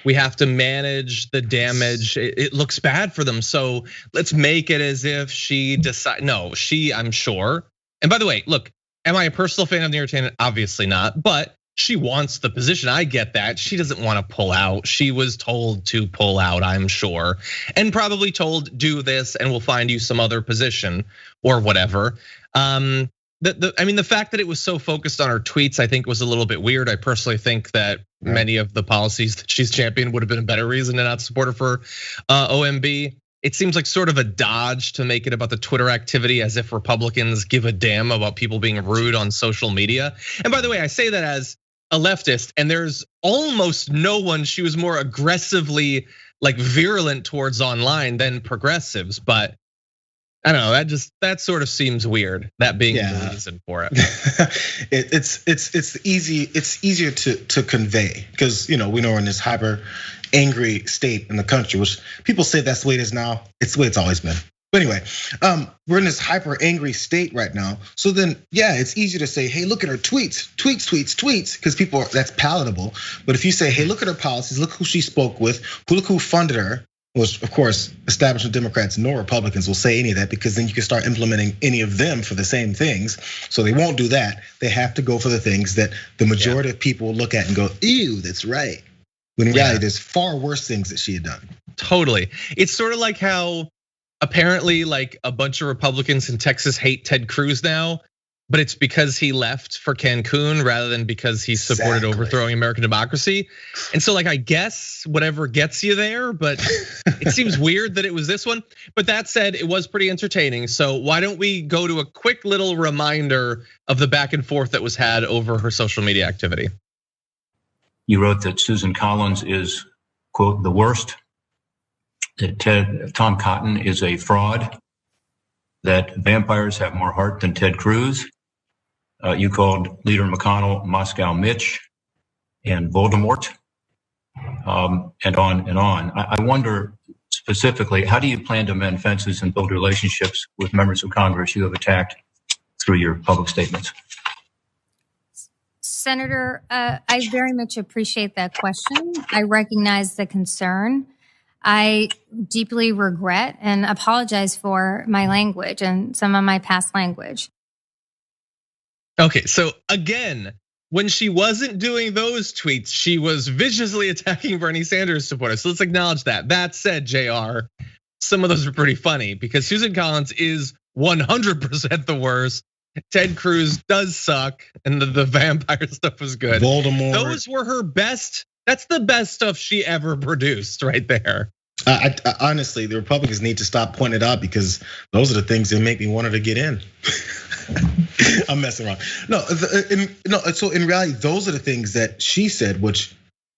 We have to manage the damage. It looks bad for them. So let's make it as if she decided. No, I'm sure. And by the way, look, am I a personal fan of Neera Tanden? Obviously not, but she wants the position. I get that. She doesn't want to pull out. She was told to pull out, I'm sure, and probably told do this and we'll find you some other position or whatever. I mean, the fact that it was so focused on her tweets, I think was a little bit weird. I personally think that many of the policies that she's championed would have been a better reason to not support her for OMB. It seems like sort of a dodge to make it about the Twitter activity as if Republicans give a damn about people being rude on social media. And by the way, I say that as a leftist, and there's almost no one she was more aggressively like virulent towards online than progressives. But I don't know, that sort of seems weird, that being the reason for it. It's easier to convey because we know we're in this hyper angry state in the country, which people say that's the way it is now. It's the way it's always been. But anyway, we're in this hyper angry state right now. So then, yeah, it's easy to say, hey, look at her tweets, because people that's palatable. But if you say, hey, look at her policies, look who she spoke with, look who funded her, which of course, establishment Democrats nor Republicans will say any of that because then you can start implementing any of them for the same things. So they won't do that. They have to go for the things that the majority of people will look at and go, ew, that's right. When in reality, there's far worse things that she had done. Totally. It's sort of like how apparently like a bunch of Republicans in Texas hate Ted Cruz now, but it's because he left for Cancun rather than because he supported overthrowing American democracy. And so like, I guess whatever gets you there, but it seems weird that it was this one. But that said, it was pretty entertaining. So why don't we go to a quick little reminder of the back and forth that was had over her social media activity. You wrote that Susan Collins is, quote, the worst, that Tom Cotton is a fraud, that vampires have more heart than Ted Cruz. You called Leader McConnell Moscow Mitch and Voldemort, and on and on. I wonder specifically, how do you plan to mend fences and build relationships with members of Congress you have attacked through your public statements? Senator, I very much appreciate that question. I recognize the concern. I deeply regret and apologize for my language and some of my past language. Okay, so again, when she wasn't doing those tweets, she was viciously attacking Bernie Sanders supporters. So let's acknowledge that. That said, Jayar, some of those are pretty funny because Susan Collins is 100% the worst. Ted Cruz does suck, and the vampire stuff was good. Voldemort. Those were her best. That's the best stuff she ever produced right there. I honestly, the Republicans need to stop pointing it out because those are the things that make me want her to get in. I'm messing around. No, so in reality, those are the things that she said, which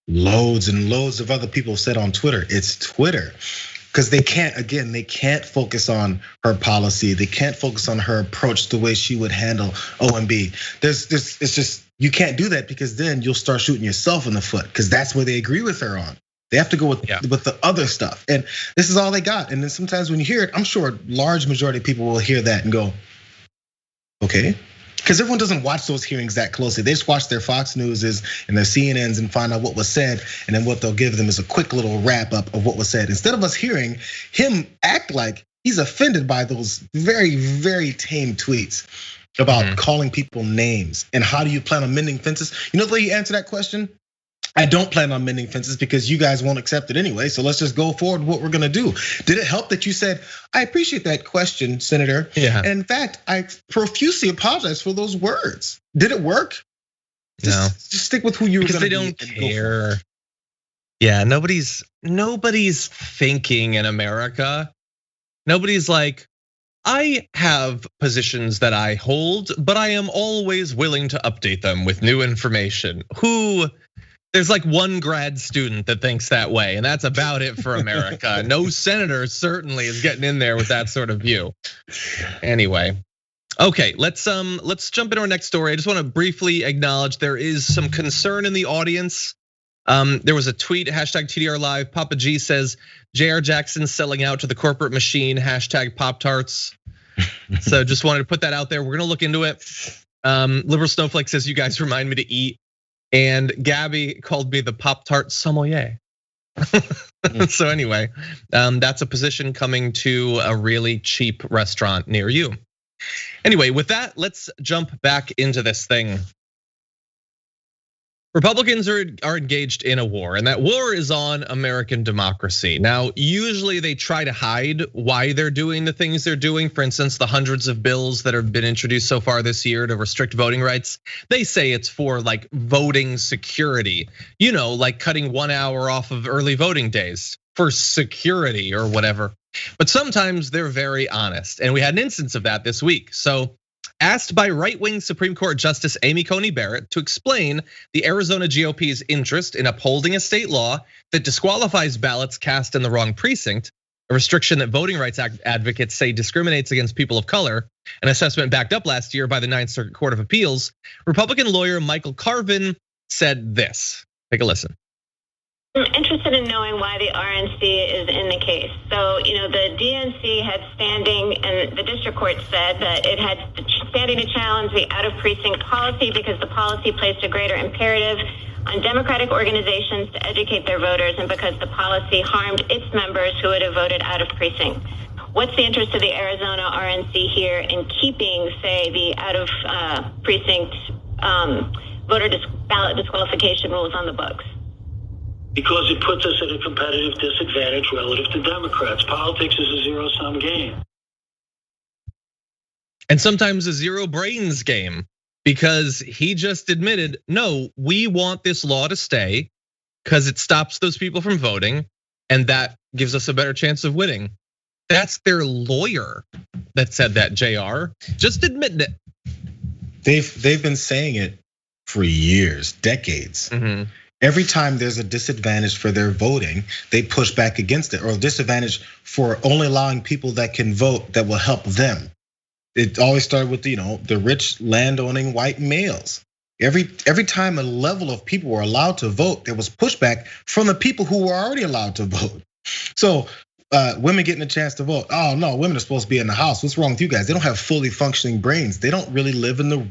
loads and loads of other people have said on Twitter. It's Twitter. because they can't focus on her policy. They can't focus on her approach, the way she would handle OMB. It's just, you can't do that, because then you'll start shooting yourself in the foot, because that's where they agree with her on. They have to go with the other stuff. And this is all they got. And then sometimes when you hear it, I'm sure a large majority of people will hear that and go, okay. Because everyone doesn't watch those hearings that closely. They just watch their Fox Newses and their CNNs and find out what was said. And then what they'll give them is a quick little wrap up of what was said. Instead of us hearing him act like he's offended by those very, very tame tweets about calling people names. And how do you plan on mending fences? You know the way you answer that question? I don't plan on mending fences because you guys won't accept it anyway. So let's just go forward with what we're gonna do. Did it help that you said, I appreciate that question, Senator? Yeah. And in fact, I profusely apologize for those words. Did it work? No. Just stick with who you were gonna be. Because they don't care. Yeah, nobody's thinking in America. Nobody's like, I have positions that I hold, but I am always willing to update them with new information. There's like one grad student that thinks that way, and that's about it for America. No senator certainly is getting in there with that sort of view. Anyway, okay, let's jump into our next story. I just want to briefly acknowledge there is some concern in the audience. There was a tweet, hashtag TDR Live. Papa G says, Jayar Jackson selling out to the corporate machine, hashtag Pop-Tarts. So just wanted to put that out there. We're gonna look into it. Liberal Snowflake says, you guys remind me to eat. And Gabby called me the Pop-Tart sommelier. So anyway, that's a position coming to a really cheap restaurant near you. Anyway, with that, let's jump back into this thing. Republicans are engaged in a war, and that war is on American democracy. Now, usually they try to hide why they're doing the things they're doing. For instance, the hundreds of bills that have been introduced so far this year to restrict voting rights. They say it's for like voting security, like cutting 1 hour off of early voting days for security or whatever. But sometimes they're very honest, and we had an instance of that this week. So, asked by right-wing Supreme Court Justice Amy Coney Barrett to explain the Arizona GOP's interest in upholding a state law that disqualifies ballots cast in the wrong precinct, a restriction that voting rights advocates say discriminates against people of color, an assessment backed up last year by the Ninth Circuit Court of Appeals, Republican lawyer Michael Carvin said this. Take a listen. I'm interested in knowing why the RNC is in the case. So, the DNC had standing, and the district court said that it had standing to challenge the out-of-precinct policy because the policy placed a greater imperative on Democratic organizations to educate their voters, and because the policy harmed its members who would have voted out of precinct. What's the interest of the Arizona RNC here in keeping, say, the out-of-precinct ballot disqualification rules on the books? Because it puts us at a competitive disadvantage relative to Democrats. Politics is a zero-sum game. And sometimes a zero brains game, because he just admitted, no, we want this law to stay because it stops those people from voting, and that gives us a better chance of winning. That's their lawyer that said that, Jayar. Just admit it. They've been saying it for years, decades. Every time there's a disadvantage for their voting, they push back against it, or a disadvantage for only allowing people that can vote that will help them. It always started with the rich landowning white males. Every time a level of people were allowed to vote, there was pushback from the people who were already allowed to vote. So women getting a chance to vote. Oh no, women are supposed to be in the house. What's wrong with you guys? They don't have fully functioning brains. They don't really live in the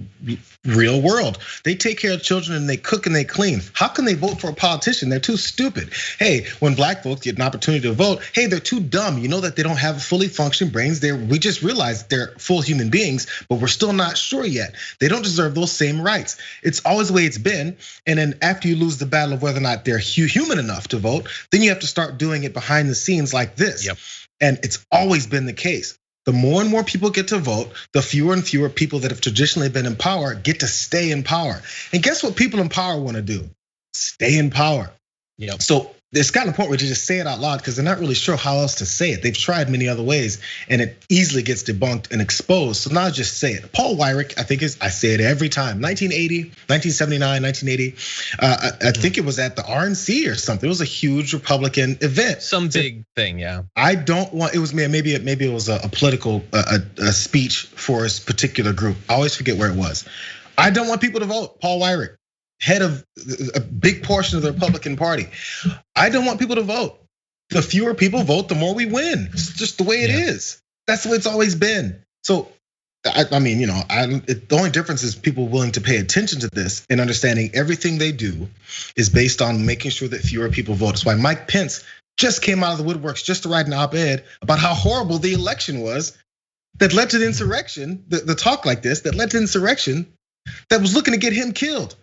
real world. They take care of children and they cook and they clean. How can they vote for a politician? They're too stupid. Hey, when black folks get an opportunity to vote, hey, they're too dumb. You know that they don't have fully functioning brains. We just realized they're full human beings, but we're still not sure yet. They don't deserve those same rights. It's always the way it's been. And then after you lose the battle of whether or not they're human enough to vote, then you have to start doing it behind the scenes like this. Yep. And it's always been the case. The more and more people get to vote, the fewer and fewer people that have traditionally been in power get to stay in power. And guess what people in power want to do? Stay in power. Yep. So it's gotten to the point where they just say it out loud because they're not really sure how else to say it. They've tried many other ways and it easily gets debunked and exposed. So now just say it. Paul Weyrich, I think I say it every time. 1980, 1979, 1980. I think it was at the RNC or something. It was a huge Republican event. Some big thing, yeah. I don't want, it was maybe it was a political speech for a particular group. I always forget where it was. I don't want people to vote. Paul Weyrich, head of a big portion of the Republican Party. I don't want people to vote. The fewer people vote, the more we win. It's just the way it is. That's the way it's always been. So, I mean, the only difference is people willing to pay attention to this and understanding everything they do is based on making sure that fewer people vote. That's why Mike Pence just came out of the woodworks just to write an op-ed about how horrible the election was that led to the insurrection, the talk like this, that led to insurrection that was looking to get him killed.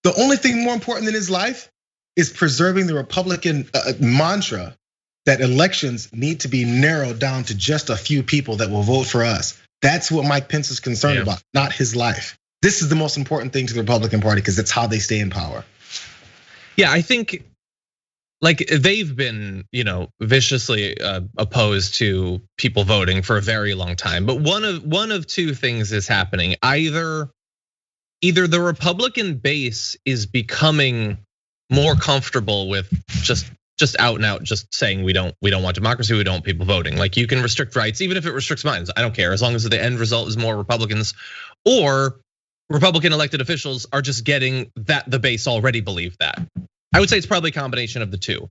The only thing more important than his life is preserving the Republican mantra that elections need to be narrowed down to just a few people that will vote for us. That's what Mike Pence is concerned about, not his life. This is the most important thing to the Republican Party because that's how they stay in power. Yeah, I think like they've been, viciously opposed to people voting for a very long time. But one of two things is happening. Either the Republican base is becoming more comfortable with just out and out just saying we don't want democracy, we don't want people voting. Like you can restrict rights, even if it restricts mine. I don't care, as long as the end result is more Republicans. Or Republican elected officials are just getting that the base already believe that. I would say it's probably a combination of the two.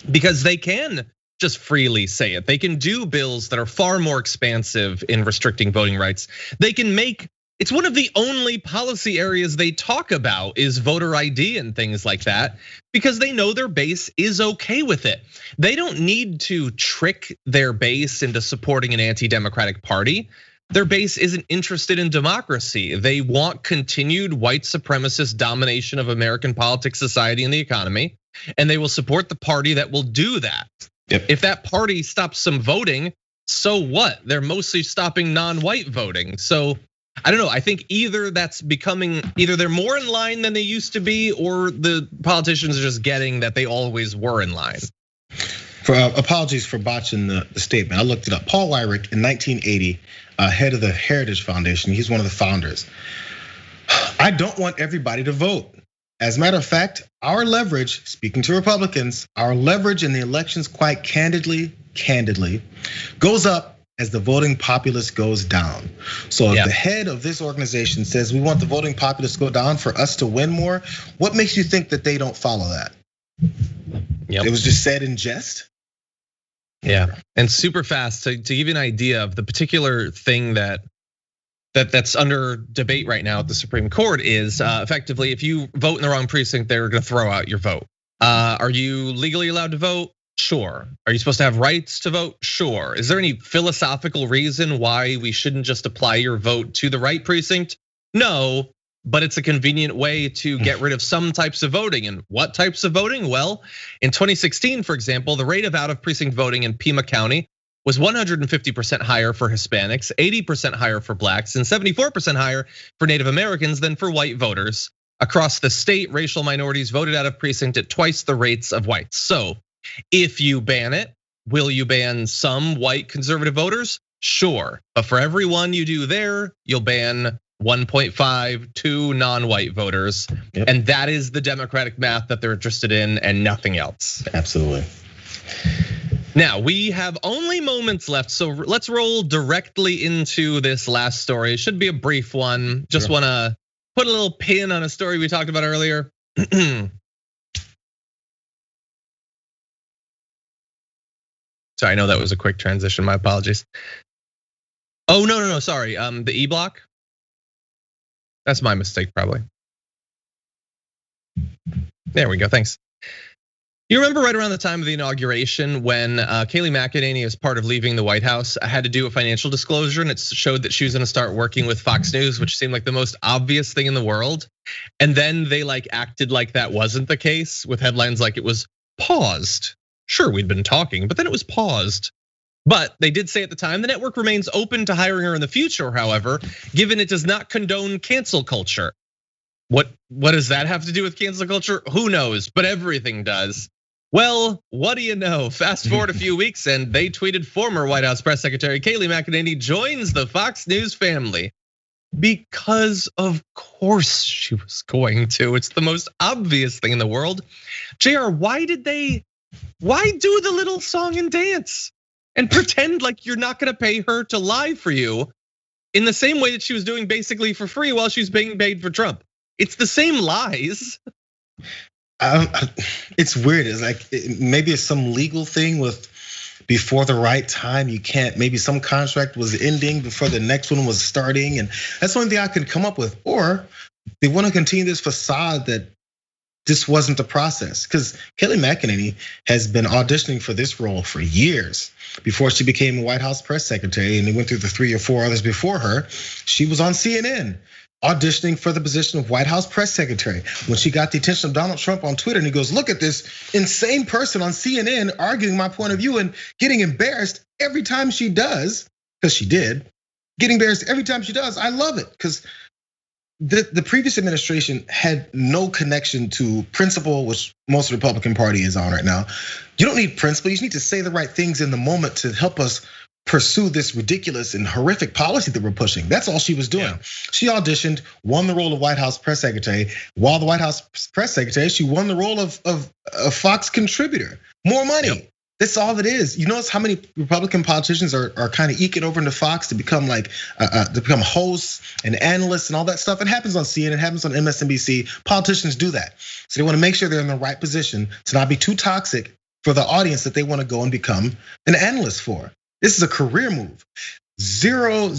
Because they can just freely say it. They can do bills that are far more expansive in restricting voting rights. They can make, it's one of the only policy areas they talk about is voter ID and things like that, because they know their base is okay with it. They don't need to trick their base into supporting an anti-democratic party. Their base isn't interested in democracy. They want continued white supremacist domination of American politics, society, and the economy. And they will support the party that will do that. Yep. If that party stops some voting, so what? They're mostly stopping non-white voting. So I don't know. I think either they're more in line than they used to be, or the politicians are just getting that they always were in line. For apologies for botching the statement. I looked it up. Paul Weyrich in 1980, head of the Heritage Foundation. He's one of the founders. I don't want everybody to vote. As a matter of fact, our leverage, speaking to Republicans, our leverage in the elections quite candidly goes up as the voting populace goes down. So if the head of this organization says we want the voting populace to go down for us to win more, what makes you think that they don't follow that? Yep. It was just said in jest. Yeah, and super fast to give you an idea of the particular thing that's under debate right now at the Supreme Court is effectively if you vote in the wrong precinct, they're going to throw out your vote. Are you legally allowed to vote? Sure. Are you supposed to have rights to vote? Sure. Is there any philosophical reason why we shouldn't just apply your vote to the right precinct? No, but it's a convenient way to get rid of some types of voting. And what types of voting? Well, in 2016, for example, the rate of out of precinct voting in Pima County was 150% higher for Hispanics, 80% higher for blacks, and 74% higher for Native Americans than for white voters. Across the state, racial minorities voted out of precinct at twice the rates of whites. So if you ban it, will you ban some white conservative voters? Sure, but for every one you do there, you'll ban 1.5 to non-white voters. Yep. And that is the Democratic math that they're interested in and nothing else. Absolutely. Now, we have only moments left, so let's roll directly into this last story. It should be a brief one. Just wanna put a little pin on a story we talked about earlier. Sorry, I know that was a quick transition, my apologies. Oh, no, sorry, the E-block. That's my mistake, probably. There we go, thanks. You remember right around the time of the inauguration when Kayleigh McEnany, as part of leaving the White House, had to do a financial disclosure, and it showed that she was gonna start working with Fox News, which seemed like the most obvious thing in the world. And then they acted like that wasn't the case with headlines like it was paused. Sure, we'd been talking, but then it was paused. But they did say at the time, the network remains open to hiring her in the future, however, given it does not condone cancel culture. What does that have to do with cancel culture? Who knows, but everything does. Well, what do you know? Fast forward a few weeks and they tweeted former White House press secretary Kayleigh McEnany joins the Fox News family. Because of course she was going to. It's the most obvious thing in the world. Jayar, why do the little song and dance and pretend like you're not gonna pay her to lie for you in the same way that she was doing basically for free while she was being paid for Trump? It's the same lies. It's weird. It's like maybe it's some legal thing with before the right time. You can't, maybe some contract was ending before the next one was starting. And that's the only thing I could come up with. Or they want to continue this facade that this wasn't the process. Because Kayleigh McEnany has been auditioning for this role for years. Before she became a White House press secretary, and they went through the 3 or 4 others before her, she was on CNN auditioning for the position of White House press secretary. When she got the attention of Donald Trump on Twitter and he goes, look at this insane person on CNN arguing my point of view and getting embarrassed every time she does, because she did, getting embarrassed every time she does. I love it, because the previous administration had no connection to principle, which most of the Republican Party is on right now. You don't need principle, you just need to say the right things in the moment to help us pursue this ridiculous and horrific policy that we're pushing. That's all she was doing. Yeah. She auditioned, won the role of White House press secretary. While the White House press secretary, she won the role of a Fox contributor. More money. Yep. That's all it is. You notice how many Republican politicians are kind of eking over into Fox to become to become hosts and analysts and all that stuff. It happens on CNN, it happens on MSNBC. Politicians do that. So they want to make sure they're in the right position to not be too toxic for the audience that they want to go and become an analyst for. This is a career move. Zero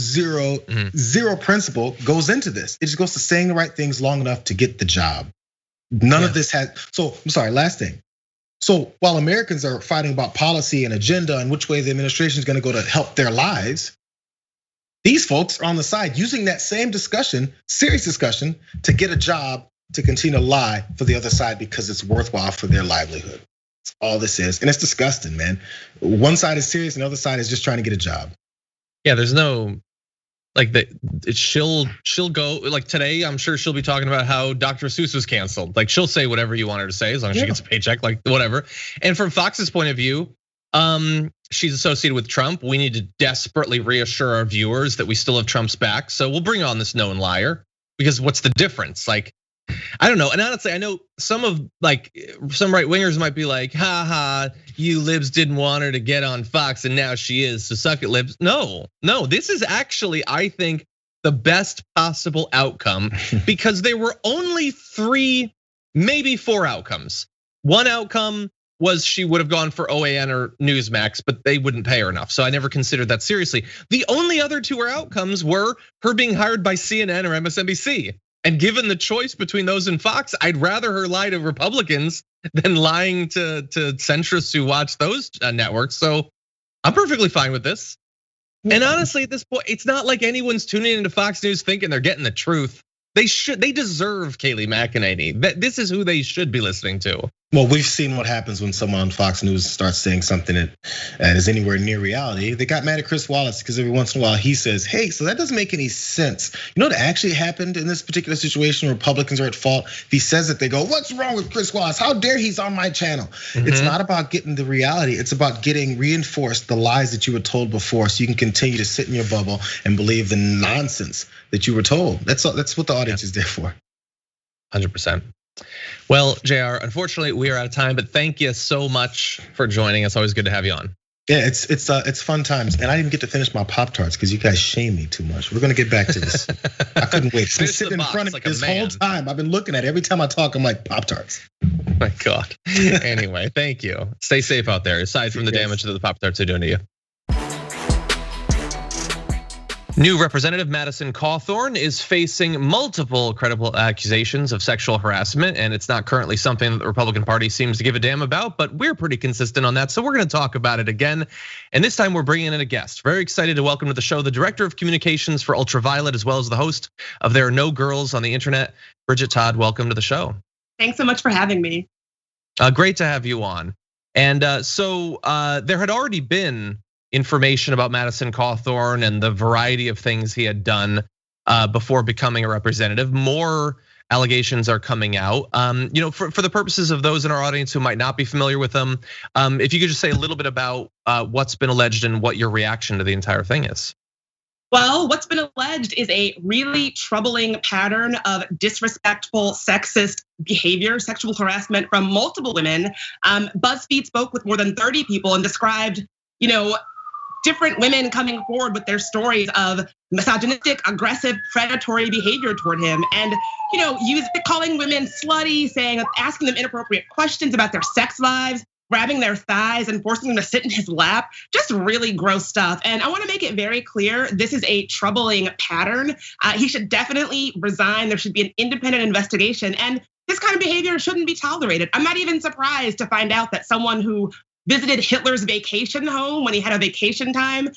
principle goes into this. It just goes to saying the right things long enough to get the job. None of this has, so I'm sorry, last thing. So while Americans are fighting about policy and agenda and which way the administration is gonna go to help their lives, these folks are on the side using that same discussion, serious discussion, to get a job to continue to lie for the other side because it's worthwhile for their livelihood. That's all this is, and it's disgusting, man. One side is serious, and the other side is just trying to get a job. Yeah, there's no like that. She'll go like today. I'm sure she'll be talking about how Dr. Seuss was canceled. Like she'll say whatever you want her to say as long as she gets a paycheck, like whatever. And from Fox's point of view, she's associated with Trump. We need to desperately reassure our viewers that we still have Trump's back. So we'll bring on this known liar, because what's the difference? Like, I don't know. And honestly, I know some right wingers might be like, ha ha, you libs didn't want her to get on Fox and now she is, so suck it, libs. No, this is actually, I think, the best possible outcome, because there were only 3, maybe 4 outcomes. One outcome was she would have gone for OAN or Newsmax, but they wouldn't pay her enough. So I never considered that seriously. The only other 2 outcomes were her being hired by CNN or MSNBC. And given the choice between those and Fox, I'd rather her lie to Republicans than lying to centrists who watch those networks. So I'm perfectly fine with this. And honestly, at this point, it's not like anyone's tuning into Fox News thinking they're getting the truth. They deserve Kayleigh McEnany. This is who they should be listening to. Well, we've seen what happens when someone on Fox News starts saying something that is anywhere near reality. They got mad at Chris Wallace because every once in a while he says, hey, so that doesn't make any sense. You know what actually happened in this particular situation? Republicans are at fault. If he says it, they go, what's wrong with Chris Wallace? How dare he's on my channel? It's not about getting the reality. It's about getting reinforced the lies that you were told before, so you can continue to sit in your bubble and believe the nonsense that you were told. That's what the audience is there for. 100%. Well, Jayar, unfortunately we are out of time, but thank you so much for joining us. Always good to have you on. Yeah, it's fun times, and I didn't get to finish my Pop-Tarts because you guys shame me too much. We're gonna get back to this. I couldn't wait. I've been sitting in front of like this whole time. I've been looking at it. Every time I talk, I'm like, Pop-Tarts. My God. Anyway, thank you. Stay safe out there. Aside from the damage that the Pop-Tarts are doing to you. New Representative Madison Cawthorn is facing multiple credible accusations of sexual harassment, and it's not currently something that the Republican Party seems to give a damn about, but we're pretty consistent on that, so we're gonna talk about it again. And this time we're bringing in a guest. Very excited to welcome to the show the Director of Communications for Ultraviolet, as well as the host of There Are No Girls on the Internet, Bridget Todd. Welcome to the show. Thanks so much for having me. Great to have you on. And so there had already been information about Madison Cawthorn and the variety of things he had done before becoming a representative. More allegations are coming out. For the purposes of those in our audience who might not be familiar with them, if you could just say a little bit about what's been alleged and what your reaction to the entire thing is. Well, what's been alleged is a really troubling pattern of disrespectful, sexist behavior, sexual harassment from multiple women. BuzzFeed spoke with more than 30 people and described, different women coming forward with their stories of misogynistic, aggressive, predatory behavior toward him. And, calling women slutty, asking them inappropriate questions about their sex lives, grabbing their thighs and forcing them to sit in his lap, just really gross stuff. And I wanna make it very clear, this is a troubling pattern. He should definitely resign. There should be an independent investigation. And this kind of behavior shouldn't be tolerated. I'm not even surprised to find out that someone who visited Hitler's vacation home when he had a vacation time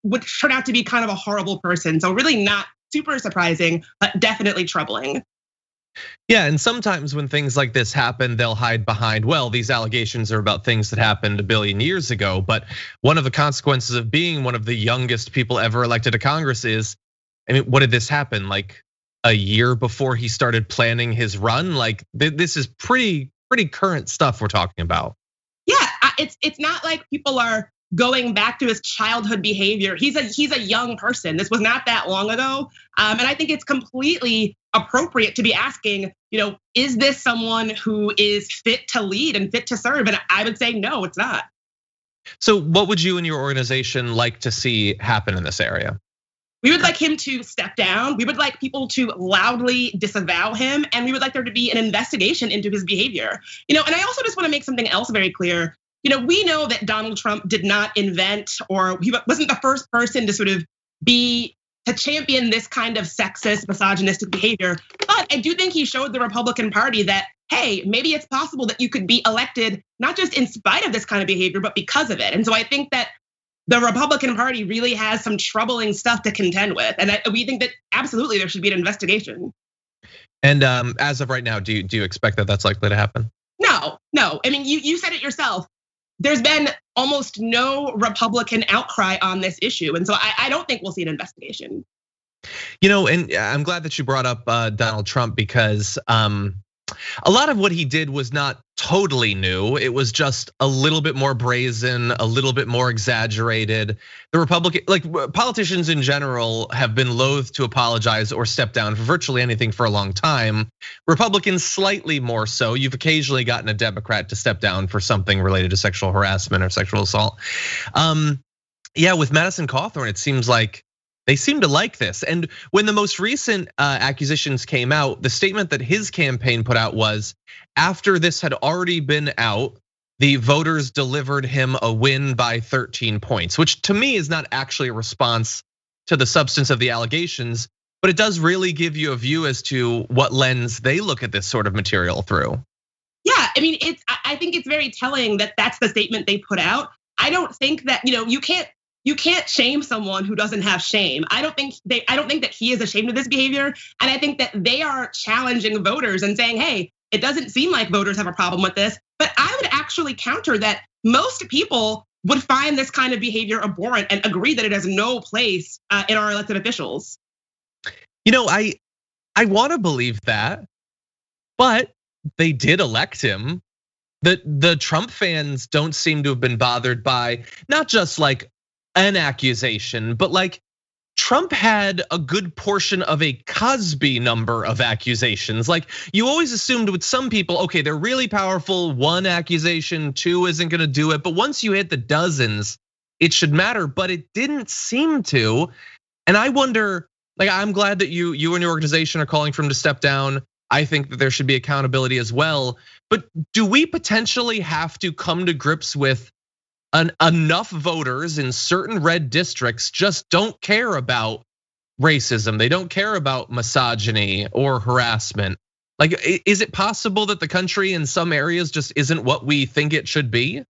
would turn out to be kind of a horrible person. So really not super surprising, but definitely troubling. Yeah, and sometimes when things like this happen, they'll hide behind, well, these allegations are about things that happened a billion years ago. But one of the consequences of being one of the youngest people ever elected to Congress is, what did this happen? Like a year before he started planning his run? Like this is pretty current stuff we're talking about. Yeah, it's not like people are going back to his childhood behavior. He's a young person. This was not that long ago. And I think it's completely appropriate to be asking, is this someone who is fit to lead and fit to serve? And I would say, no, it's not. So what would you and your organization like to see happen in this area? We would like him to step down. We would like people to loudly disavow him. And we would like there to be an investigation into his behavior. And I also just wanna make something else very clear. We know that Donald Trump did not invent, or he wasn't the first person to sort of to champion this kind of sexist, misogynistic behavior. But I do think he showed the Republican Party that, hey, maybe it's possible that you could be elected, not just in spite of this kind of behavior, but because of it. And so I think that the Republican Party really has some troubling stuff to contend with. And we think that absolutely there should be an investigation. And as of right now, do you expect that that's likely to happen? No. You said it yourself. There's been almost no Republican outcry on this issue. And so I don't think we'll see an investigation. And I'm glad that you brought up Donald Trump because a lot of what he did was not totally new. It was just a little bit more brazen, a little bit more exaggerated. The politicians in general have been loath to apologize or step down for virtually anything for a long time. Republicans slightly more so. You've occasionally gotten a Democrat to step down for something related to sexual harassment or sexual assault. Yeah, with Madison Cawthorn, it seems like they seem to like this. And when the most recent accusations came out, the statement that his campaign put out was, after this had already been out, the voters delivered him a win by 13 points, which to me is not actually a response to the substance of the allegations, but it does really give you a view as to what lens they look at this sort of material through. Yeah, I think it's very telling that that's the statement they put out. I don't think that, you can't shame someone who doesn't have shame. I don't think that he is ashamed of this behavior. And I think that they are challenging voters and saying, hey, it doesn't seem like voters have a problem with this. But I would actually counter that most people would find this kind of behavior abhorrent and agree that it has no place in our elected officials. I want to believe that, but they did elect him. The Trump fans don't seem to have been bothered by not just like an accusation, but like Trump had a good portion of a Cosby number of accusations. Like you always assumed with some people, okay, they're really powerful. One accusation, two isn't gonna do it. But once you hit the dozens, it should matter, but it didn't seem to. And I wonder, like, I'm glad that you and your organization are calling for him to step down. I think that there should be accountability as well. But do we potentially have to come to grips with enough voters in certain red districts just don't care about racism? They don't care about misogyny or harassment. Like, is it possible that the country in some areas just isn't what we think it should be?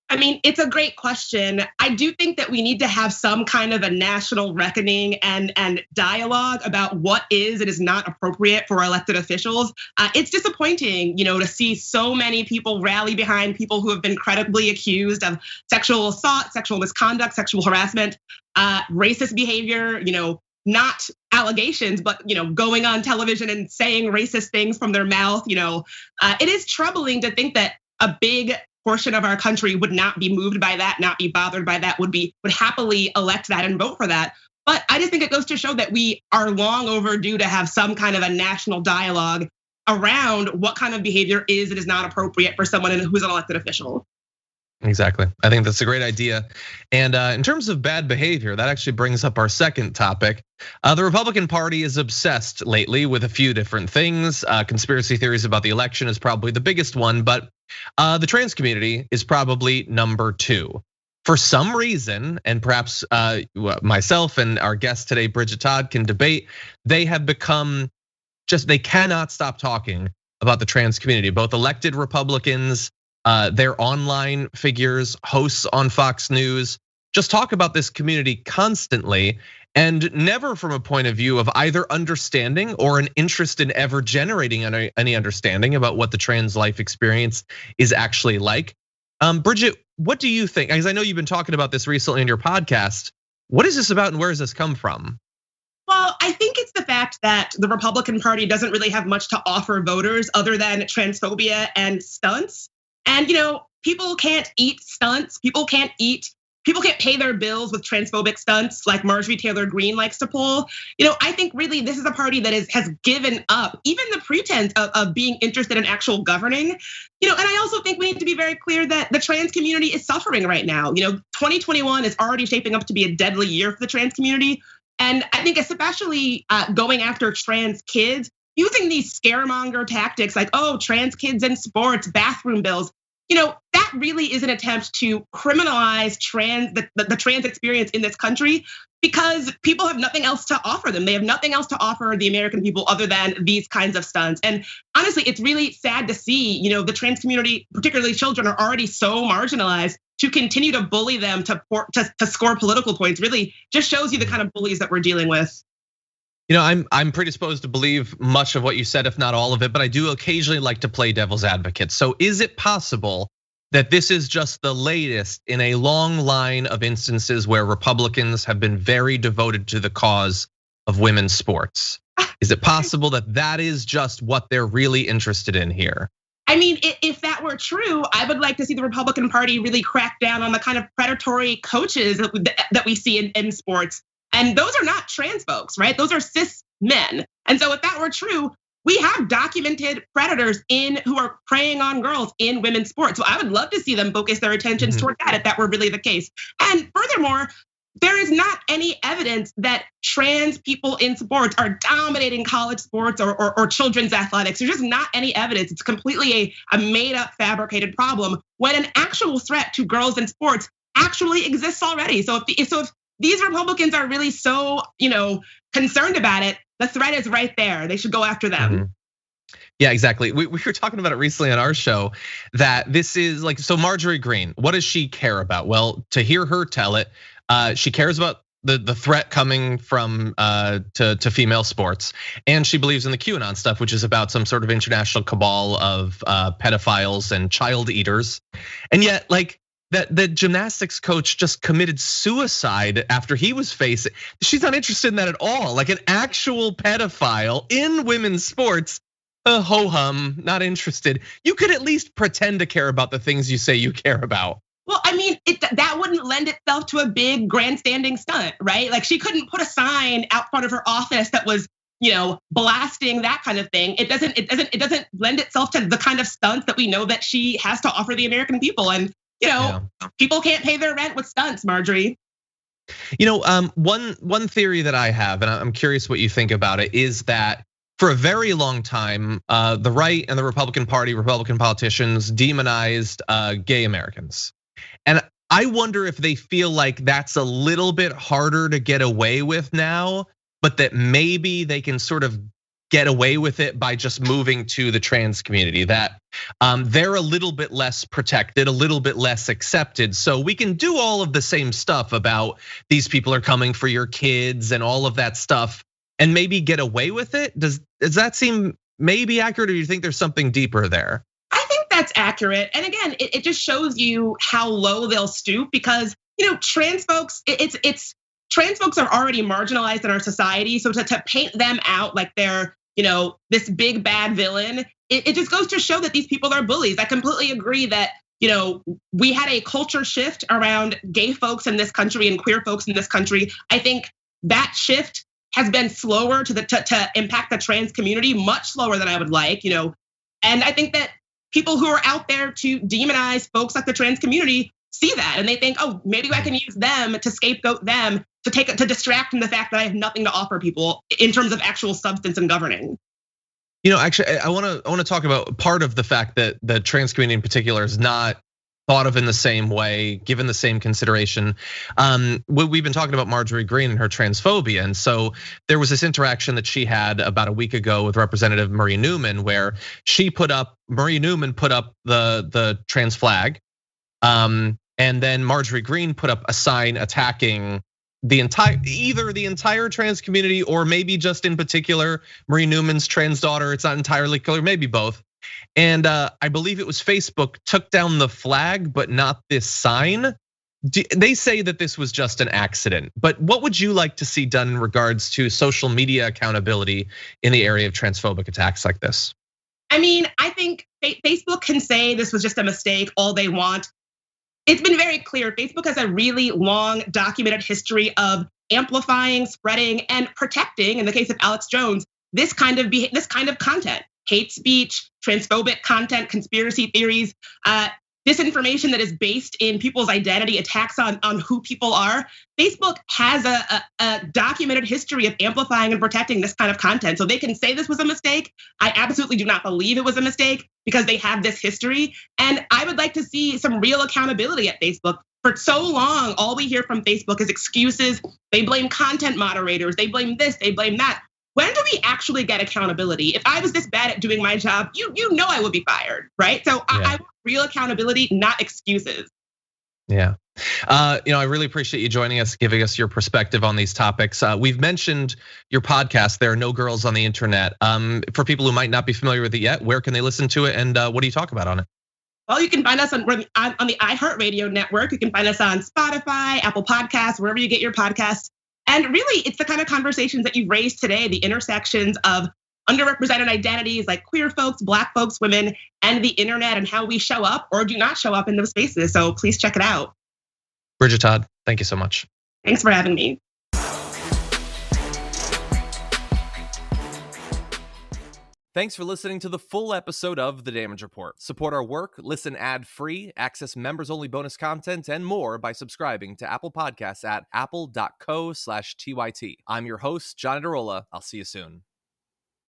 It's a great question. I do think that we need to have some kind of a national reckoning and dialogue about what is and is not appropriate for our elected officials. It's disappointing, to see so many people rally behind people who have been credibly accused of sexual assault, sexual misconduct, sexual harassment, racist behavior, not allegations, but going on television and saying racist things from their mouth. It is troubling to think that a big portion of our country would not be moved by that, not be bothered by that, would happily elect that and vote for that. But I just think it goes to show that we are long overdue to have some kind of a national dialogue around what kind of behavior is and is not appropriate for someone who's an elected official. Exactly. I think that's a great idea. And in terms of bad behavior, that actually brings up our second topic. The Republican Party is obsessed lately with a few different things. Conspiracy theories about the election is probably the biggest one, but the trans community is probably number 2. For some reason, and perhaps myself and our guest today, Bridget Todd, can debate, they have become they cannot stop talking about the trans community. Both elected Republicans, their online figures, hosts on Fox News, just talk about this community constantly, and never from a point of view of either understanding or an interest in ever generating any understanding about what the trans life experience is actually like. Bridget, what do you think? Because I know you've been talking about this recently in your podcast. What is this about and where does this come from? Well, I think it's the fact that the Republican Party doesn't really have much to offer voters other than transphobia and stunts. And people can't eat stunts. People can't pay their bills with transphobic stunts like Marjorie Taylor Greene likes to pull. I think really this is a party that has given up even the pretense of being interested in actual governing. And I also think we need to be very clear that the trans community is suffering right now. 2021 is already shaping up to be a deadly year for the trans community. And I think especially going after trans kids, using these scaremonger tactics like, trans kids in sports, bathroom bills, that really is an attempt to criminalize the trans experience in this country because people have nothing else to offer them. They have nothing else to offer the American people other than these kinds of stunts. And honestly, it's really sad to see, the trans community, particularly children, are already so marginalized. To continue to bully them to score political points really just shows you the kind of bullies that we're dealing with. I'm predisposed to believe much of what you said, if not all of it, but I do occasionally like to play devil's advocate. So is it possible that this is just the latest in a long line of instances where Republicans have been very devoted to the cause of women's sports? Is it possible that that is just what they're really interested in here? I mean, if that were true, I would like to see the Republican Party really crack down on the kind of predatory coaches that we see in sports. And those are not trans folks, right? Those are cis men. And so if that were true, we have documented predators who are preying on girls in women's sports. So I would love to see them focus their attentions toward that if that were really the case. And furthermore, there is not any evidence that trans people in sports are dominating college sports or children's athletics. There's just not any evidence. It's completely a made up, fabricated problem when an actual threat to girls in sports actually exists already. So if these Republicans are really so, concerned about it, the threat is right there. They should go after them. Yeah, exactly. We were talking about it recently on our show that this is like, so Marjorie Greene, what does she care about? Well, to hear her tell it, she cares about the threat coming from to female sports, and she believes in the QAnon stuff, which is about some sort of international cabal of pedophiles and child eaters. And yet, like that the gymnastics coach just committed suicide after he was facing. She's not interested in that at all. Like an actual pedophile in women's sports. Ho hum, not interested. You could at least pretend to care about the things you say you care about. Well, I mean, that wouldn't lend itself to a big grandstanding stunt, right? Like she couldn't put a sign out front of her office that was, blasting that kind of thing. It doesn't lend itself to the kind of stunts that we know that she has to offer the American people. And people can't pay their rent with stunts, Marjorie. One theory that I have, and I'm curious what you think about it, is that for a very long time, the right and the Republican Party, Republican politicians demonized gay Americans. And I wonder if they feel like that's a little bit harder to get away with now, but that maybe they can sort of get away with it by just moving to the trans community, that they're a little bit less protected, a little bit less accepted. So we can do all of the same stuff about these people are coming for your kids and all of that stuff and maybe get away with it. Does that seem maybe accurate, or do you think there's something deeper there? I think that's accurate. And again, it just shows you how low they'll stoop because, trans folks, it's trans folks are already marginalized in our society. So to paint them out like they're, this big bad villain, it just goes to show that these people are bullies. I completely agree that, we had a culture shift around gay folks in this country and queer folks in this country. I think that shift has been slower to impact the trans community, much slower than I would like, and I think that people who are out there to demonize folks like the trans community see that and they think, oh, maybe I can use them to scapegoat them to distract from the fact that I have nothing to offer people in terms of actual substance and governing. Actually, I want to talk about part of the fact that the trans community in particular is not thought of in the same way, given the same consideration. We've been talking about Marjorie Greene and her transphobia. And so there was this interaction that she had about a week ago with Representative Marie Newman, where Marie Newman put up the trans flag. And then Marjorie Greene put up a sign attacking either the entire trans community or maybe just in particular Marie Newman's trans daughter. It's not entirely clear, maybe both. And I believe it was Facebook took down the flag, but not this sign. They say that this was just an accident, but what would you like to see done in regards to social media accountability in the area of transphobic attacks like this? I mean, I think Facebook can say this was just a mistake all they want. It's been very clear. Facebook has a really long documented history of amplifying, spreading, and protecting, in the case of Alex Jones, this kind of content. Hate speech, transphobic content, conspiracy theories, disinformation that is based in people's identity, attacks on who people are. Facebook has a documented history of amplifying and protecting this kind of content. So they can say this was a mistake. I absolutely do not believe it was a mistake because they have this history. And I would like to see some real accountability at Facebook. For so long, all we hear from Facebook is excuses. They blame content moderators. They blame this, they blame that. When do we actually get accountability? If I was this bad at doing my job, you know I would be fired, right? So I want real accountability, not excuses. Yeah, I really appreciate you joining us, giving us your perspective on these topics. We've mentioned your podcast, There Are No Girls on the Internet. For people who might not be familiar with it yet, where can they listen to it and what do you talk about on it? Well, you can find us on the iHeartRadio network. You can find us on Spotify, Apple Podcasts, wherever you get your podcasts. And really, it's the kind of conversations that you've raised today, the intersections of underrepresented identities like queer folks, Black folks, women, and the internet, and how we show up or do not show up in those spaces. So please check it out. Bridget Todd, thank you so much. Thanks for having me. Thanks for listening to the full episode of The Damage Report. Support our work, listen ad-free, access members-only bonus content, and more by subscribing to Apple Podcasts at apple.co/TYT. I'm your host, John Adarola. I'll see you soon.